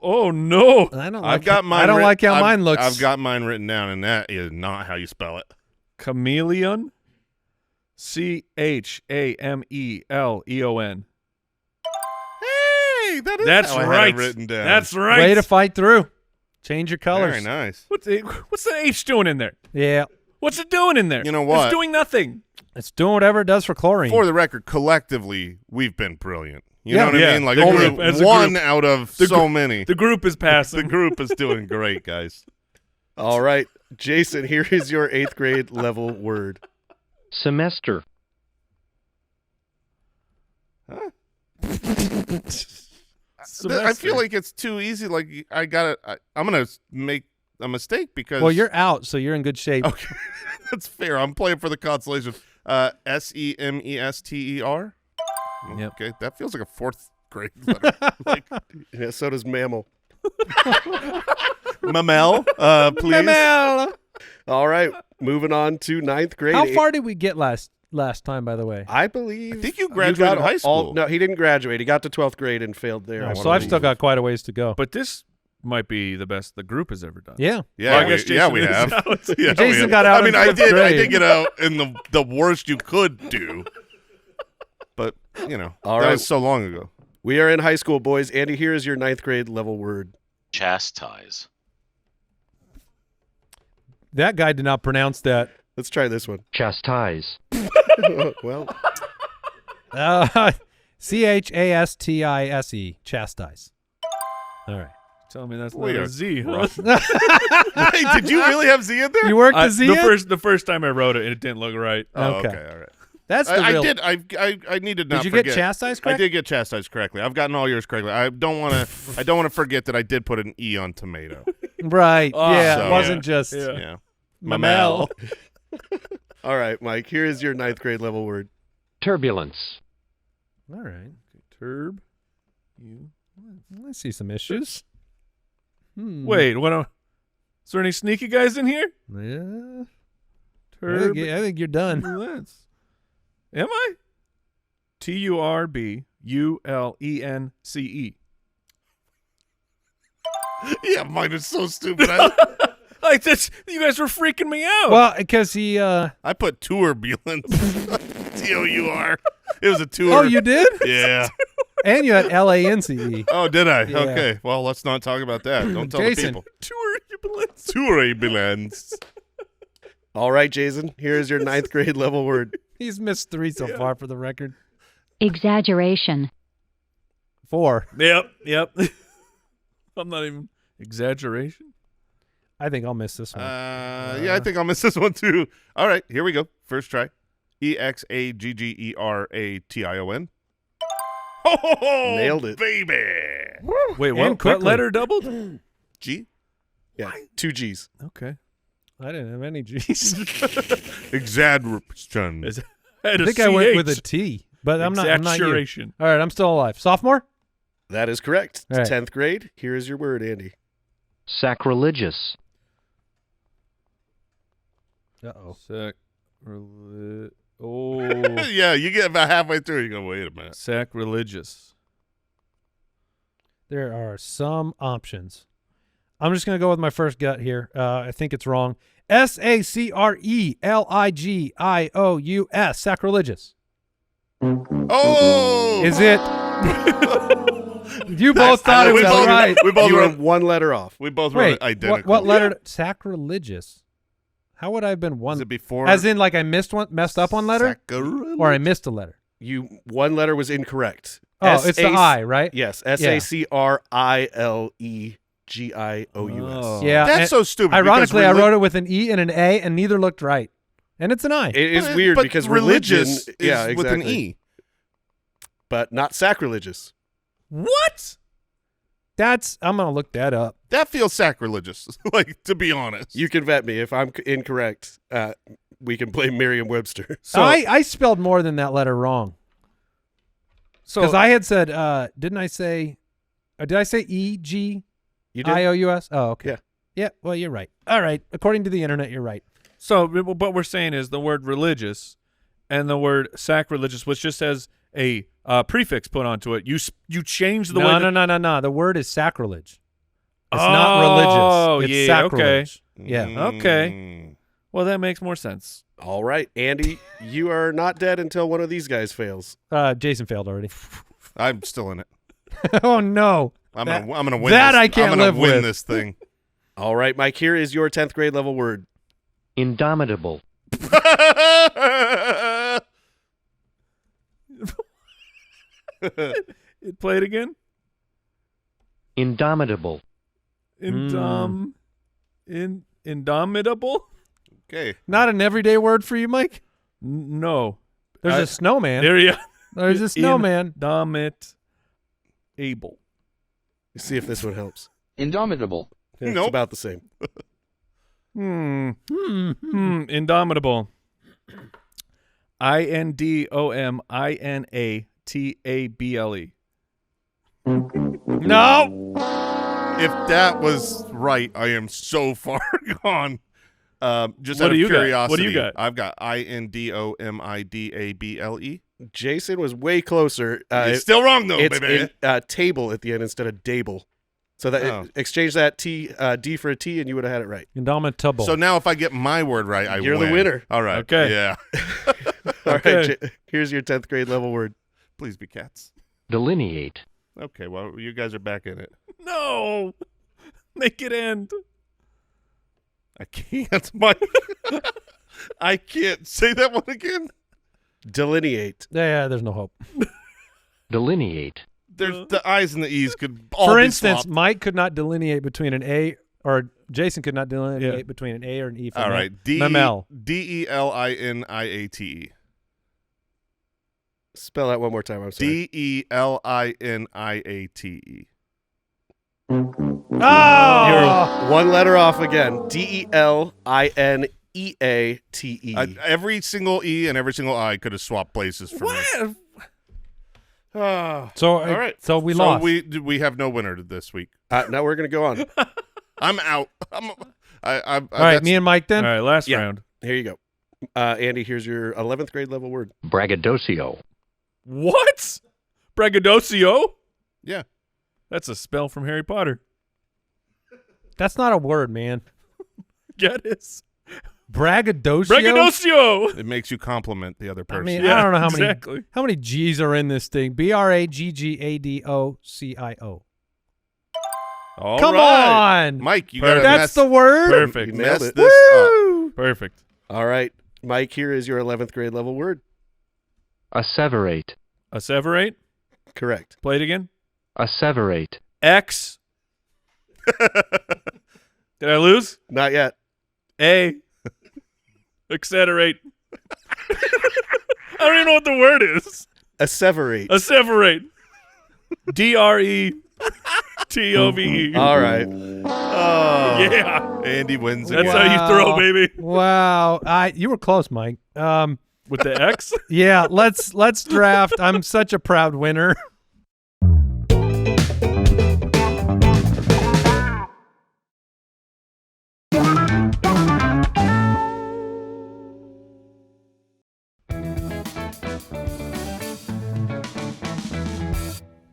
Oh no. I don't. I've got mine. I don't writ- like how I've- mine looks. I've got mine written down, and that is not how you spell it. Chameleon. CHAMELEON. Hey, that is That's how I had right. it written down. That's right. Way to fight through. Change your colors. Very nice. What's the H doing in there? Yeah, What's it doing in there? You know what? It's doing nothing. it's doing whatever it does for chlorine. For the record, collectively, we've been brilliant. You Yeah. know what Yeah, I mean? Like the only group, as a one group. out of The so many. The group is passing. The group is doing great, guys. All right, Jason, here is your 8th grade level word. Semester. I feel like it's too easy. Like I'm gonna make a mistake because. Well, you're out, so you're in good shape. okay. That's fair. I'm playing for the consolation. SEMESTER. Yep. Okay, that feels like a 4th grade letter. Like Yeah, so does mammal. Mamel, please. Mamel. All right, moving on to 9th grade. How far did we get last time? By the way, I believe. I think you graduated got high school. No, he didn't graduate. He got to 12th grade and failed there. I so wanna I've still believe. got quite a ways to go. But this might be the best the group has ever done. Yeah. Yeah, Well, I guess we Jason is have. out. Yeah, Jason we have. got out I mean, in I 5th did grade. get out in the worst you could do, but you know, All that right. was so long ago. We are in high school, boys. Andy, here is your 9th grade level word. Chastise. That guy did not pronounce that. Let's try this one. Chastise. Well, CHASTISE, chastise. All right. Tell me that's We not are a Z, huh? rough. Wait, did you really have Z in there? You worked the Z in? the first time I wrote it, it didn't look right. Oh, Okay. okay, all right. That's the I real. did. I need to not Did you forget. get chastised I correct? did get chastised correctly. I've gotten all yours correctly. I don't want to forget that I did put an E on tomato. Right. yeah. so- it wasn't yeah. just Yeah. Mamel. all right, Mike, here is your 9th grade level word. Turbulence. All right. Turb. I see some issues. Wait, is there any sneaky guys in here? Yeah. Turb. I think you're done. Turbulence. Am I? TURBULENCE. Yeah, mine is so stupid. Like this, you guys were freaking me out. Well, because he. I put turbulence. TOUR. It was a tour. Oh, you did? Yeah. And you had LANCE. Oh, did I? Yeah. Okay. Well, let's not talk about that. Don't tell Jason. the people. Turbulence. All right, Jason, here is your 9th grade level word. He's missed 3 so far for the record. Exaggeration. 4. Yep. I'm not even exaggeration. I think I'll miss this one. Yeah, I think I'll miss this one too. All right, here we go. First try. EXAGGERATION. Oh, Nailed it. baby. Wait, And what quickly. letter doubled? G. Yeah, 2 G's. Okay. I didn't have any G's. Exaggeration. I think I went with a T, but I'm not you. Exaggeration. All right, I'm still alive. Sophomore? That is correct. All right. 10th grade. Here is your word, Andy. Sacrilegious. Uh-oh. Yeah, you get about halfway through, you go, wait a minute. Sacrilegious. There are some options. I'm just going to go with my first gut here. I think it's wrong. SACRELIGIOUS, sacrilegious. Oh! Is it? You both thought it we was both- right. We both You were wrote, one letter off. we both wrote it Wait, identical. what letter? Sacrilegious. How would I have been one? Is it before? As in, like I messed up one letter, or I missed a letter. One letter was incorrect. Oh, it's the I, right? Yes, SACRILEGIOUS. Oh. Yeah, That's and so stupid. Ironically, I wrote it with an E and an A, and neither looked right. And it's an I. It is But- weird but because religious religion, is yeah, with an exactly. E. But not sacrilegious. What? I'm gonna look that up. That feels sacrilegious, like, to be honest. You can vet me if I'm incorrect. We can blame Merriam-Webster. So I spelled more than that letter wrong. Because so I had said, didn't I say? Did I say EGIOUS? You did. Oh, okay. Yeah. Yeah. Well, you're right. All right. According to the internet, you're right. So what we're saying is the word religious and the word sacrilegious, which just has a prefix put onto it. You change the way. No. The word is sacrilege. It's not religious. It's yeah, sacrilege. Yeah. Okay. Well, that makes more sense. All right, Andy, you are not dead until one of these guys fails. Jason failed already. I'm still in it. Oh no. I'm gonna win. that this. I can't I'm gonna live win with. this thing. All right, Mike, here is your 10th grade level word. Indomitable. Play it again. Indomitable. Indomitable? Okay. Not an everyday word for you, Mike. No. There's a snowman. There you There's a snowman. Indomitable. Let's see if this one helps. Indomitable. It's Nope. about the same. Indomitable. INDOMINATABLE. No. If that was right, I am so far gone. Just What out do of you got? curiosity, What do you got? I've got INDOMIDABLE. Jason was way closer. It's still wrong though, It's baby. table at the end instead of dable. So that exchange that D for a T, and you would have had it right. Indomitable. So now if I get my word right, I You're win. the winner. All right. Okay. Yeah. All right, Okay. here's your 10th grade level word. Please be cats. Delineate. Okay. Well, you guys are back in it. No. Make it end. I can't, Mike. I can't say that one again. Delineate. yeah, there's no hope. Delineate. There's the I's and the E's could all For be instance, swapped. Mike could not delineate between an A, or Jason could not delineate between an A or an E. For All right. Mamel. DELINIATE. Spell that one more time. I'm sorry. DELINIATE. Oh! You're one letter off again. DELINEATE. Every single E and every single I could have swapped places for me. So, All right. So we lost. We have no winner this week. Now we're going to go on. I'm out. All All right, me and Mike then. All right, last Yeah. round. Here you go. Andy, here's your 11th grade level word. Braggadocio. What? Braggadocio? Yeah. That's a spell from Harry Potter. That's not a word, man. Yeah, it is. Braggadocio. Braggadocio! It makes you compliment the other I person. mean, Yeah, I don't know exactly. how many G's are in this thing. BRAGGADOCIO. All Come right. on, Mike, you Perfect. got to that's the word. Perfect. You nailed mess it. this up. Woo! Perfect. All right. Mike, here is your 11th grade level word. Asseverate. Asseverate. Correct. Play it again. Asseverate. X. Did I lose? Not yet. A. Accelerate. I don't even know what the word is. Asseverate. Asseverate. DRETOVE. All right. Oh, Yeah. Andy wins That's again. how you throw, Wow. baby. Wow, you were close, Mike. With the X? Yeah, let's draft. I'm such a proud winner.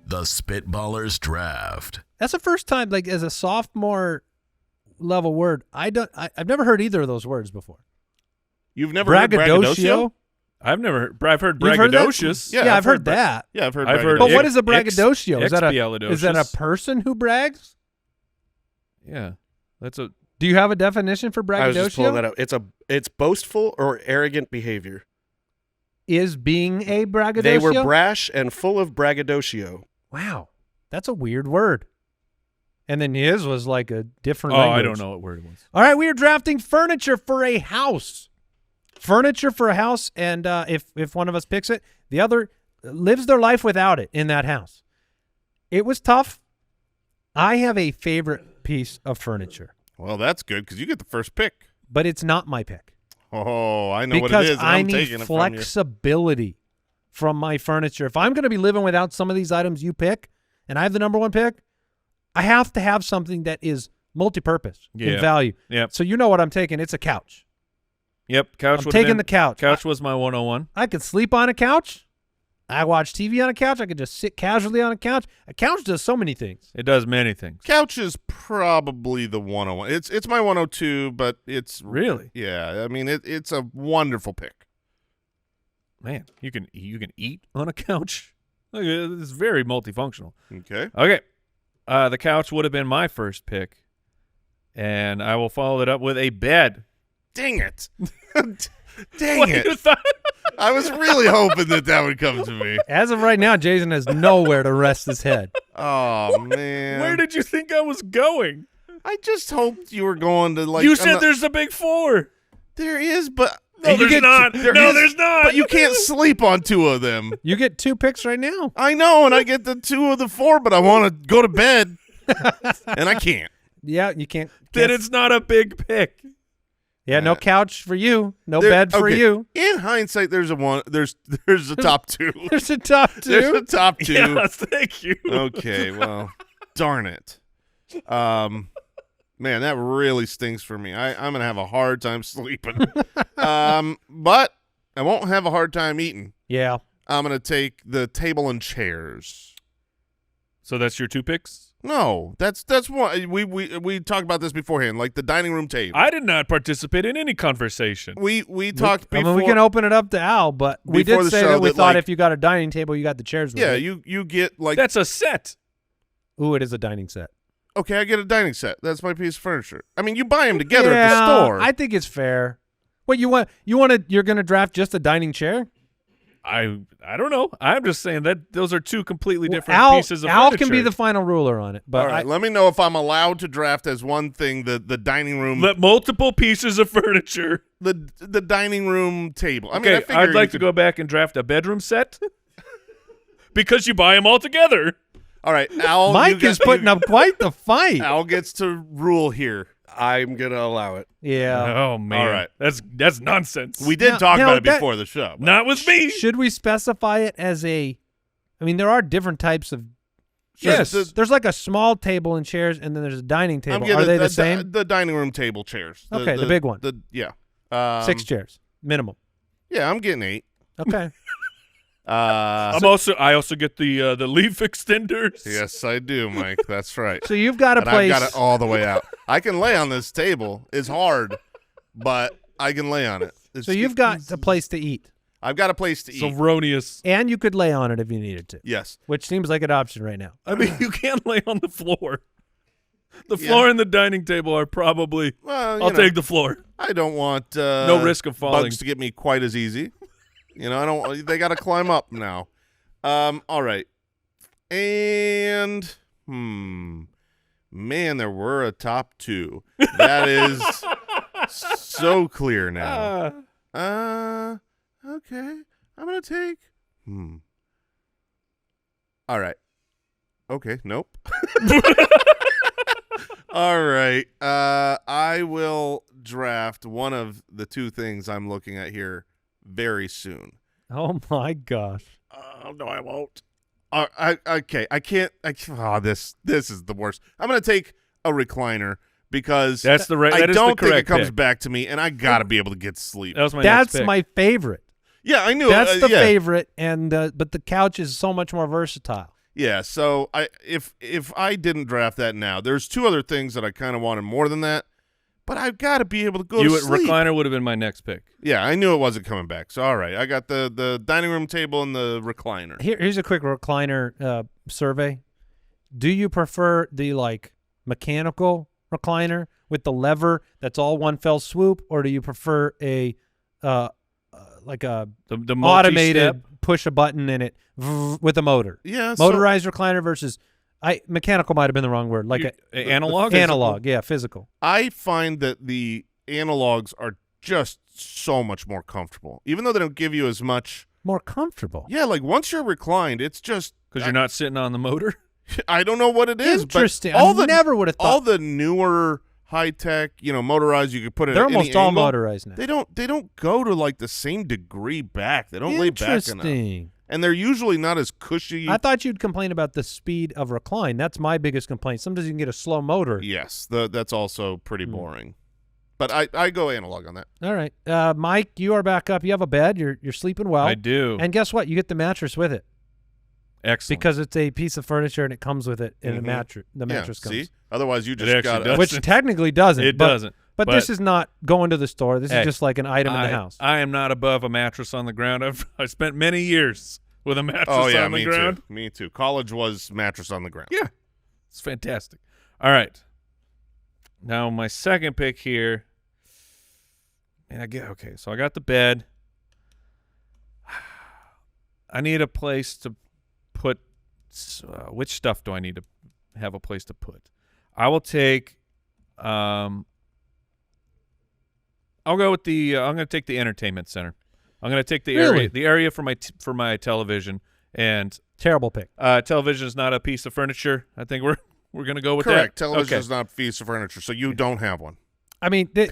The Spitballers Draft. That's the first time, like as a sophomore level word. I've never heard either of those words before. You've never heard braggadocio? I've heard You've heard that? braggadocious. Yeah, Yeah, I've I've heard heard bra- that. Yeah, I've heard I've heard But braggadocio. what is a Ex- braggadocio? Is that a expialidocious. person who brags? Yeah. That's a Do you have a definition for I was just pulling braggadocio? that up. It's It's boastful or arrogant behavior. Is being a braggadocio? They were brash and full of braggadocio. Wow, that's a weird word. And then his was like a different Oh, language. I don't know what word it was. All right, we are drafting furniture for a house. Furniture for a house, and if one of us picks it, the other lives their life without it in that house. It was tough. I have a favorite piece of furniture, Well, that's good because you get the first pick. but it's not my pick. Oh, I know what Because it is. And I I'm need taking it from you. flexibility from my furniture. If I'm going to be living without some of these items you pick, and I have the number one pick, I have to have something that is multi-purpose in Yeah. value. Yep. So you know what I'm taking. It's a couch. Yep. Couch. I'm would've taking been- the couch. Couch was my 101. I could sleep on a couch. I watch TV on a couch. I could just sit casually on a couch. A couch does so many things. It does many things. Couch is probably the 101. It's my 102, but it's Really? yeah. I mean, it's a wonderful pick. Man, you can eat on a couch. Look, it's very multifunctional. Okay. Okay. The couch would have been my first pick, and I will follow it up with a bed. Dang it. Dang What, it. you thought- I was really hoping that would come to me. As of right now, Jason has nowhere to rest his head. Oh, man. Where did you think I was going? I just hoped you were going to like. You I'm said not- there's a big four. there is, but No, you there's get- not. there No, is, there's not. But you can't sleep on two of them. You get 2 picks right now. I know, and I get the 2 of the 4, but I want to go to bed, and I can't. Yeah, you can't. Then it's not a big pick. Yeah, no couch for you. No There- bed for okay, you. In hindsight, there's a top 2. There's a top 2. There's a top 2. Yes, thank you. Okay, well, darn it. Man, that really stings for me. I'm gonna have a hard time sleeping. But I won't have a hard time eating. Yeah. I'm gonna take the table and chairs. So that's your 2 picks? No, that's one. We talked about this beforehand, like the dining room table. I did not participate in any conversation. We talked before. I mean, we can open it up to Al, but we Before did the say show that we that, thought like- if you got a dining table, you got the chairs with Yeah, it. you get like. That's a set. Ooh, it is a dining set. Okay, I get a dining set. That's my piece of furniture. I mean, you buy them together yeah, at the store. I think it's fair. What you want? You're going to draft just a dining chair? I don't know. I'm just saying that those are 2 completely different Al, pieces of Al furniture. can be the final ruler on it, but All right, let me know if I'm allowed to draft as one thing the dining room multiple pieces of furniture. the dining room table. I mean, Okay, I figure I'd like you to could- go back and draft a bedroom set because you buy them all together. All right, Al. Mike is putting up quite the fight. Al gets to rule here. I'm going to allow it. Yeah. Oh man, All right. that's nonsense. We did Now- talk now about it that- before the show. not with me. Should we specify it as a? I mean, there are different types of. Yes. There's like a small table and chairs, and then there's a dining I'm table. getting Are they the same? The dining room table chairs. Okay, the big one. Yeah. 6 chairs minimum. Yeah, I'm getting 8. Okay. I also get the leaf extenders. Yes, I do, Mike. That's right. So you've got a And place. I've got it all the way out. I can lay on this table. It's hard, but I can lay on it. So you've got a place to eat, I've got a place to It's eat. erroneous. and you could lay on it if you needed to, Yes. which seems like an option right now. I mean, you can't lay on the floor. The floor and the dining table are probably. Well, I'll take the floor. I don't want No risk of falling. bugs to get me quite as easy. You know, I don't. They got to climb up now. All right. And man, there were a top 2. That is so clear now. Okay. I'm gonna take. All right. Okay. Nope. All right. I will draft one of the 2 things I'm looking at here very soon. Oh my gosh. Oh no, I won't. Okay, I can't. This is the worst. I'm gonna take a recliner because That is I the don't think it correct comes pick. back to me, and I gotta be able to get sleep. That was my That's next pick. my favorite. Yeah, I knew. That's the yeah. favorite, and but the couch is so much more versatile. Yeah. So if I didn't draft that now, there's 2 other things that I kind of wanted more than that, but I've got to be able to go to sleep. Recliner would have been my next pick. Yeah, I knew it wasn't coming back. So all right, I got the dining room table and the recliner. Here's a quick recliner survey. Do you prefer the like mechanical recliner with the lever that's all one fell swoop, or do you prefer a like a The automated multi-step? push a button in it with a motor? Yeah, Motorized recliner versus mechanical might have been the wrong word. Like analog? analog, yeah, physical. I find that the analogs are just so much more comfortable, even though they don't give you as much. More comfortable. Yeah, like once you're reclined, it's just Because you're not sitting on the motor? I don't know what it is. Interesting. But I never would have thought. all the newer high tech, motorized. You could put it. They're at any almost all angle. motorized now. They don't go to like the same degree back. They don't lay back enough, Interesting. and they're usually not as cushy. I thought you'd complain about the speed of recline. That's my biggest complaint. Sometimes you can get a slow motor. Yes, that's also pretty boring. But I go analog on that. All right, Mike, you are back up. You have a bed. You're sleeping well. I do. And guess what? You get the mattress with it Excellent. because it's a piece of furniture and it comes with it. And the mattress comes. See, otherwise you just actually got does. Which technically doesn't. It but, doesn't. But this is not going to the store. This Hey, is just like an item in the house. I am not above a mattress on the ground. I spent many years with a mattress Oh yeah, on the me ground. too. Me too. College was mattress on the ground. Yeah, it's fantastic. All right, now my second pick here, and so I got the bed. I need a place to put. Which stuff do I need to have a place to put? I will take. I'll go with the. I'm going to take the entertainment center. I'm going to take the area for my television, and Terrible pick. television is not a piece of furniture. I think we're going to go with Correct. that. Television Okay. is not a piece of furniture, so you don't have one. I mean, the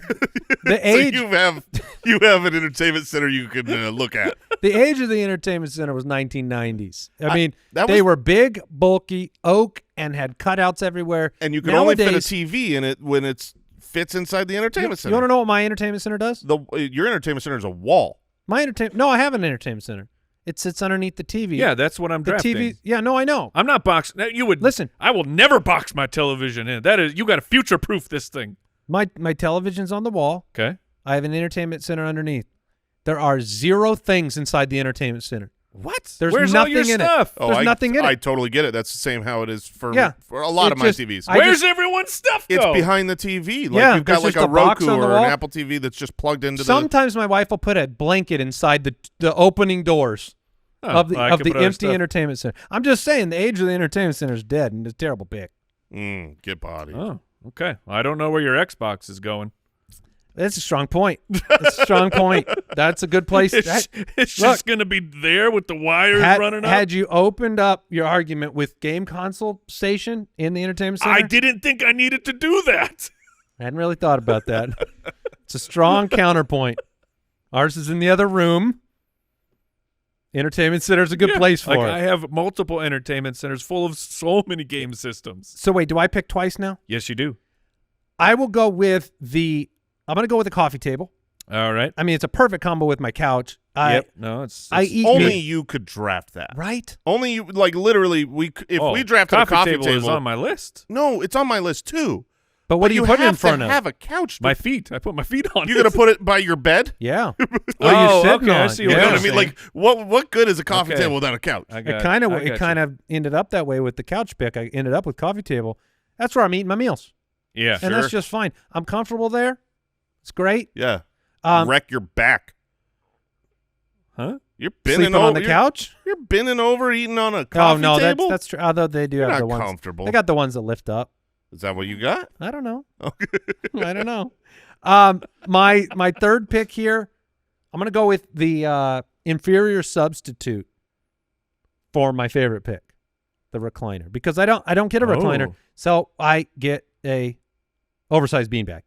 So age you have an entertainment center you can look at. the age of the entertainment center was 1990s. I mean, that they was- were big, bulky, oak, and had cutouts everywhere. And you can only fit a Nowadays- TV in it when it fits inside the entertainment center. You want to know what my entertainment center does? Your entertainment center is a wall. No, I have an entertainment center. It sits underneath the TV. Yeah, that's what I'm the drafting. TV. Yeah, no, I know. I'm not boxing. You would Listen. I will never box my television in. That is, you got to future proof this thing. My television's on the wall. Okay. I have an entertainment center underneath. There are 0 things inside the entertainment center. What? There's Where's all nothing your in stuff? it. There's nothing in I it. totally get it. That's the same how it is for a lot It of my just- TVs. I Where's just- everyone's stuff It's go? behind the TV. Like Yeah, you've got there's like just a a box Roku on the or wall. an Apple TV that's just plugged into Sometimes my wife will put a blanket inside the opening doors of the I could put other empty stuff. entertainment center. I'm just saying the age of the entertainment center is dead and it's a terrible pick. get body. Oh, okay. I don't know where your Xbox is going. That's a strong point. That's a strong point. That's a good place. It's Look, just going to be there with the wires running up. Had you opened up your argument with game console station in the entertainment center? I didn't think I needed to do that. I hadn't really thought about that. It's a strong counterpoint. Ours is in the other room. Entertainment center is a good place for like it. I have multiple entertainment centers full of so many game systems. So wait, do I pick twice now? Yes, you do. I will go with I'm going to go with the coffee table. All right. I mean, it's a perfect combo with my couch. Yep. No, it's I eat Only good. you could draft that. Right? Only you, like literally, if we drafted a coffee table, is on my list. no, it's on my list too. But what do you put it in front to of? have a couch. My feet. I put my feet on. You're gonna put it by your bed. Yeah. Oh, you're sitting okay, I on. see You what know you're what I mean? saying. Like, what good is a coffee Okay. table without a couch? I got It kind you. of ended up that way with the couch pick. I ended up with coffee table. That's where I'm eating my meals, Yeah. and that's just fine. I'm comfortable there. It's great. Yeah. Um, Wreck your back. Huh? You're bending Sleeping over on the couch. You're bending over, eating on a coffee Oh no, table. that's true. Although they do You're have not the ones. comfortable. They got the ones that lift up. Is that what you got? I don't know. Okay. I don't know. My third pick here, I'm gonna go with the inferior substitute for my favorite pick, the recliner, because I don't get a recliner, Oh. so I get a oversized beanbag.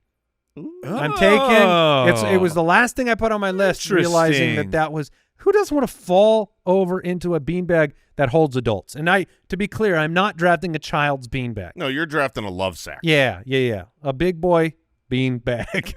I'm Oh. taking it was the last thing I put on my list, realizing Interesting. that was who doesn't want to fall over into a beanbag that holds adults. And to be clear, I'm not drafting a child's beanbag. No, you're drafting a love sack. Yeah. A big boy beanbag.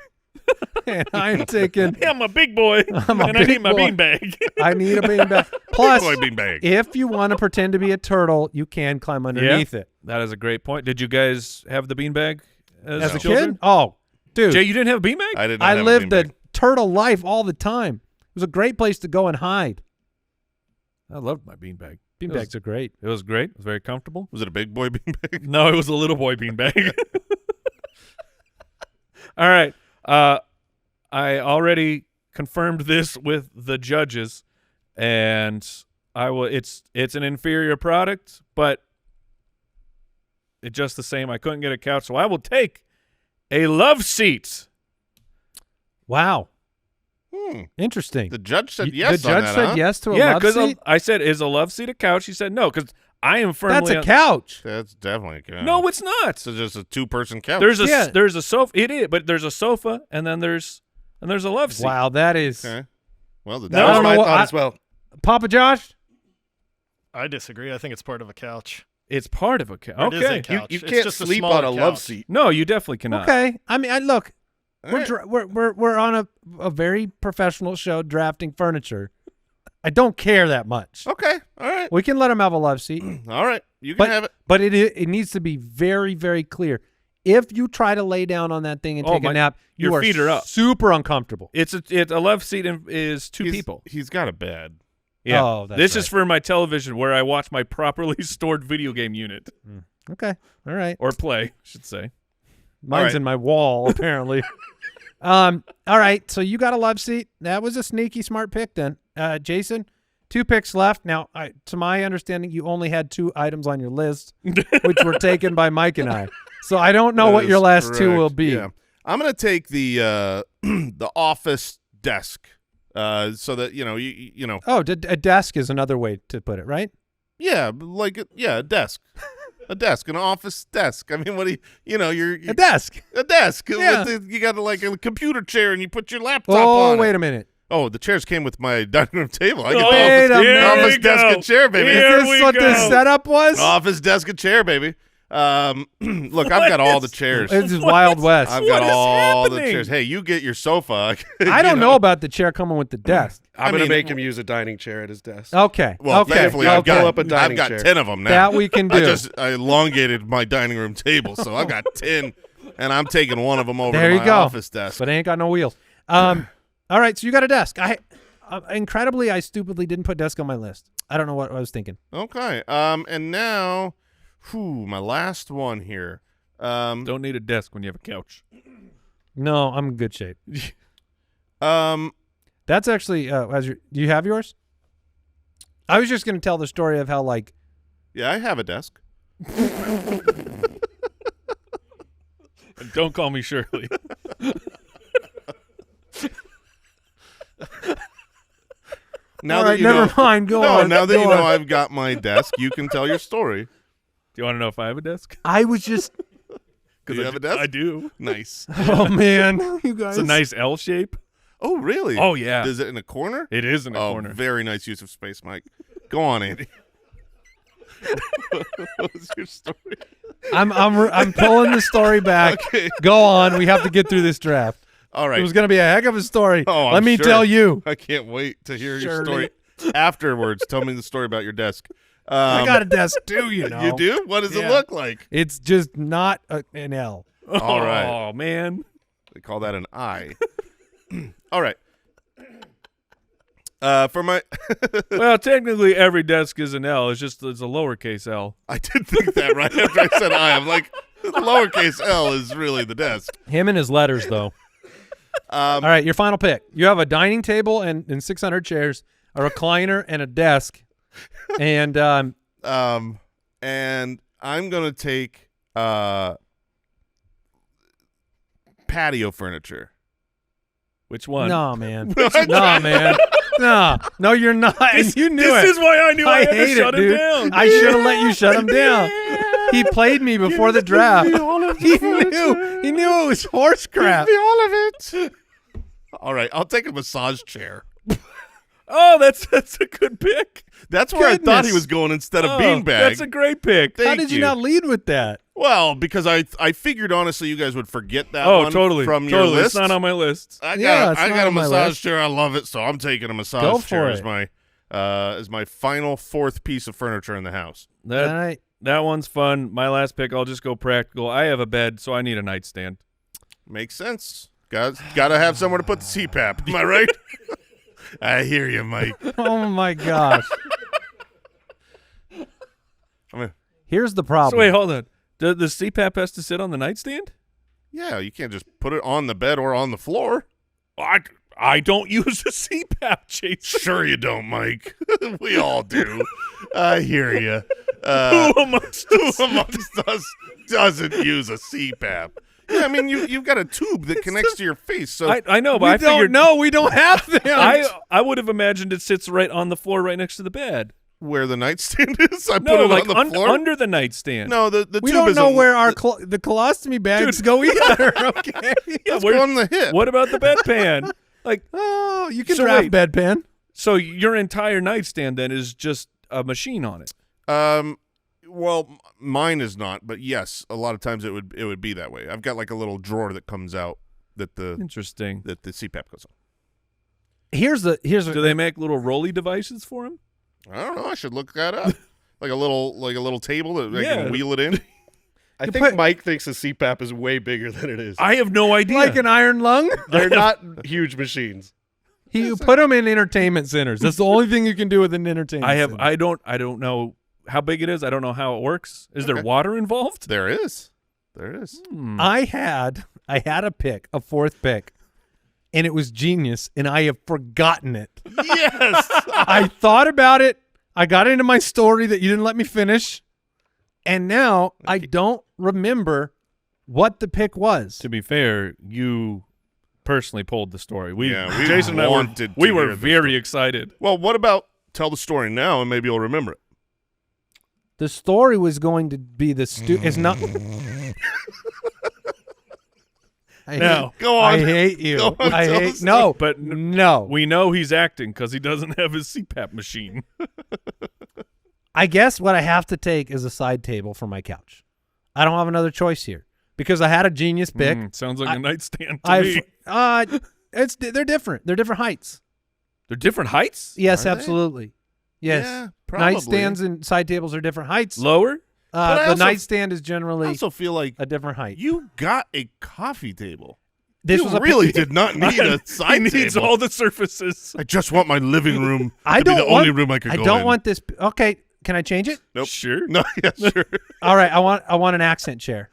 And I'm taking Yeah, I'm a big boy, I'm a and I big need my boy. beanbag. I need a beanbag. Plus, Boy beanbag. if you want to pretend to be a turtle, you can climb underneath it. That is a great point. Did you guys have the beanbag As a children? kid? Oh, dude. Jay, you didn't have a beanbag? I did not I have a lived a beanbag. turtle life all the time. It was a great place to go and hide. I loved my beanbag. Beanbags are great. It was great. It was very comfortable. Was it a big boy beanbag? No, it was a little boy beanbag. All right. I already confirmed this with the judges, and I will. It's an inferior product, but it's just the same. I couldn't get a couch, so I will take a love seat. Wow. Hmm. Interesting. The judge said The yes on judge that, said huh? yes to a Yeah, love because seat? I said, "Is a love seat a couch?" He said, "No," because I am firmly. That's a couch. That's definitely a couch. No, it's not. It's just a two-person couch. There's a Yeah. there's a sofa. It is, but there's a sofa, and then there's a love seat. Wow, that is Okay. Well, the That I was don't know my what- thought I- as well. Papa Josh. I disagree. I think it's part of a couch. It's part of a couch. It is a Okay. couch. You It's can't just a sleep smaller on a love couch. seat. No, you definitely cannot. Okay. I mean, look. All right. We're on a very professional show drafting furniture. I don't care that much. Okay. All right. We can let him have a love seat, All right. You can have it. but it needs to be very, very clear. If you try to lay down on that thing and take a nap, your you are feet are up. super uncomfortable. It's a love seat is two people. He's got a bed. Yeah. Oh, that's this is right. for my television where I watch my properly stored video game unit Okay. All right. or play, I should say. Mine's right. in my wall, apparently. All right. So you got a love seat. That was a sneaky, smart pick then. Jason, 2 picks left. Now, to my understanding, you only had 2 items on your list, which were taken by Mike and I. So I don't know That what your is last 2 correct. will be. Yeah. I'm gonna take the the office desk, so that you know. Oh, a desk is another way to put it, right? Yeah, like a desk. A desk, an office desk. I mean, what do you're A desk. a desk. Yeah. You got like a computer chair and you put your laptop Oh, on wait it. a minute. Oh, the chairs came with my dining room table. I get Oh, the wait a office, minute. office Here we desk go. and chair, baby. Here Is this we what go. this setup was? Office desk and chair, baby. Look, I've got all the chairs. This is Wild West. I've What got is all the happening? chairs. Hey, you get your sofa. I don't know about the chair coming with the desk. I'm going mean, to make him use a dining chair at his desk. Okay. Well, okay. thankfully, I'll I've got pull up a dining I've got chair. 10 of them now. That we can do. I elongated my dining room table, so I've got 10, and I'm taking one of them over There to you my go. office desk. But it ain't got no wheels. All right, so you got a desk. Incredibly, I stupidly didn't put desk on my list. I don't know what I was thinking. Okay. And now, my last one here. Don't need a desk when you have a couch. No, I'm in good shape. Um, That's actually, do you have yours? I was just going to tell the story of how, like, yeah, I have a desk. And don't call me Shirley. Now all that right, you never know, mind. Go on. now that Go you know on. I've got my desk, you can tell your story. Do you want to know if I have a desk? I was just, Do you have a desk? I do. Nice. oh, man. You guys. It's a nice L shape. Oh, really? Oh, yeah. Is it in a corner? It is in a Oh, corner. very nice use of space, Mike. Go on, Andy. What was your story? I'm pulling the story back. Okay. Go on. We have to get through this draft. All It right. was going to be a heck of a story. Oh, I'm Let me sure. tell you. I can't wait to hear your Shirley. story afterwards. Tell me the story about your desk. I got a desk too, you know. You do? What does Yeah. it look like? It's just not an L. All right. Oh, man. They call that an I. All right. For my, Well, technically, every desk is an L. It's a lowercase L. I did think that right after I said I. I'm like, the lowercase L is really the desk. Him and his letters, though. All right, your final pick. You have a dining table and 600 chairs, a recliner and a desk, and And I'm gonna take patio furniture. Which one? no, man, no, man, no, you're not. And you knew This it. is why I knew I had to hate shut it, him dude. down. I should have let you shut him down. He played me before the draft. He knew. He knew it was horse crap. all of it. All right, I'll take a massage chair. Oh, that's a good pick. That's where I thought he Goodness. was going instead of Oh, beanbag. That's a great pick. How did you not lead with that? Well, because I figured honestly you guys would forget that Oh, one totally. from your Totally. list. It's not on my list. I Yeah, got it's I not got a on my massage list. chair. I love it, so I'm taking a massage Go chair for as it. my final fourth piece of furniture in the house. All right. That one's fun. My last pick, I'll just go practical. I have a bed, so I need a nightstand. Makes sense. Got to have somewhere to put the CPAP. Am I right? I hear you, Mike. Oh my gosh. I mean, Here's the problem. So wait, hold on. The CPAP has to sit on the nightstand? Yeah, you can't just put it on the bed or on the floor. I don't use a CPAP, Jason. Sure you don't, Mike. We all do. I hear you. Who amongst us doesn't use a CPAP? Yeah, I mean, you've got a tube that connects to your face. So I know, but We I figured don't know. We don't have them. I would have imagined it sits right on the floor, right next to the bed. where the nightstand is, I No, put it like on the floor. under the nightstand. No, the we tube don't know isn't- where our the colostomy bags go either. Okay. Let's where- go on the hip. What about the bedpan? Like, Oh, you can So draft wait. bedpan. so your entire nightstand then is just a machine on it. Well, mine is not, but yes, a lot of times it would be that way. I've got like a little drawer that comes out that the Interesting. CPAP goes on. Here's Do they make little rolly devices for him? I don't know. I should look that up. like a little table that they Yeah. can wheel it in. I You think put- Mike thinks a CPAP is way bigger than it is. I have no idea. like an iron lung. They're not huge machines. You put them in entertainment centers. That's the only thing you can do with an entertainment. center. I don't know how big it is. I don't know how it works. Is there Okay. water involved? There is. I had a pick, a fourth pick, and it was genius, and I have forgotten it. Yes. I thought about it. I got into my story that you didn't let me finish, and now I don't remember what the pick was. To be fair, you personally pulled the story. Yeah, we Jason and I wanted we to were hear the very excited. Well, what about tell the story now and maybe you'll remember it? The story was going to be it's not. I Now, hate, go on. I hate you. Go on, I tell hate the no, But no. we know he's acting because he doesn't have his CPAP machine. I guess what I have to take is a side table for my couch. I don't have another choice here because I had a genius pick. Sounds like I- a nightstand to me. They're different. They're different heights. They're different heights? Yes, Are they? absolutely. Yes. Yeah, probably. Nightstands and side tables are different heights. Lower? But I The also- nightstand is I generally also feel like a different height. you got a coffee table. This you was a really did not need a He side needs table. all the surfaces. I just want my living room I to don't be the want, only room I could I go don't in. want this. Okay, can I change it? Nope. Sure. No, yeah, sure. All right, I want an accent chair.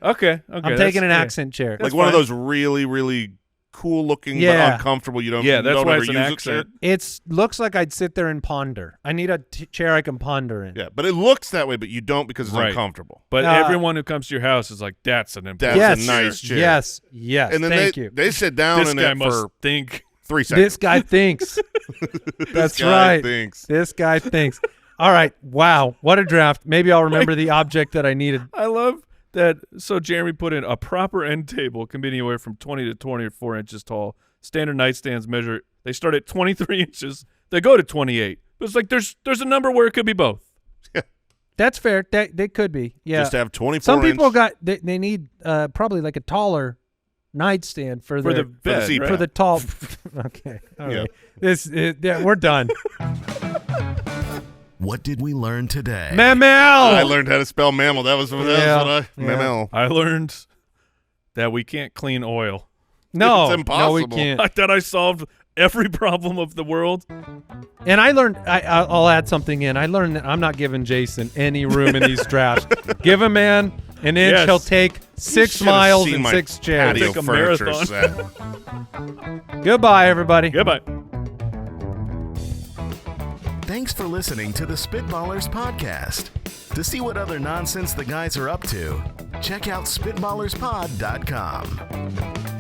Okay. I'm taking an accent chair. Like one of those really, really cool looking Yeah. but uncomfortable. You don't. Yeah, you that's don't why ever it's an use it accent. It's looks like I'd sit there and ponder. I need a chair I can ponder in. Yeah, but it looks that way, but you don't because it's Right. uncomfortable. But Uh, everyone who comes to your house is like, that's an important. That's yes, a nice chair. Yes, yes. And then thank you. they sit down This in guy it must for think. 3 seconds. This guy thinks. That's This guy right. thinks. This guy thinks. All right. Wow. What a draft. Maybe I'll remember the object that I needed. I love that. So Jeremy put in a proper end table can be anywhere from 20 to 24 inches tall. Standard nightstands measure. They start at 23 inches. They go to 28. But it's like there's a number where it could be both. That's fair. They could be. Yeah. Just have 24 Some people inch. they need probably like a taller nightstand for For their, the bed, CPAP. right? for the tall. Okay. All Yeah. right. We're done. What did we learn today? Mammal. I learned how to spell mammal. That was what Yeah. I mammal. I learned that we can't clean oil. No, It's no, we impossible. can't. That I solved every problem of the world. And I learned. I'll add something in. I learned that I'm not giving Jason any room in these drafts. Give a man an inch, Yes. he'll take 6 Should've miles seen and my 6 chairs. patio Take a furniture marathon. set. Goodbye, everybody. Goodbye. Thanks for listening to the Spitballers podcast. To see what other nonsense the guys are up to, check out SpitballersPod.com.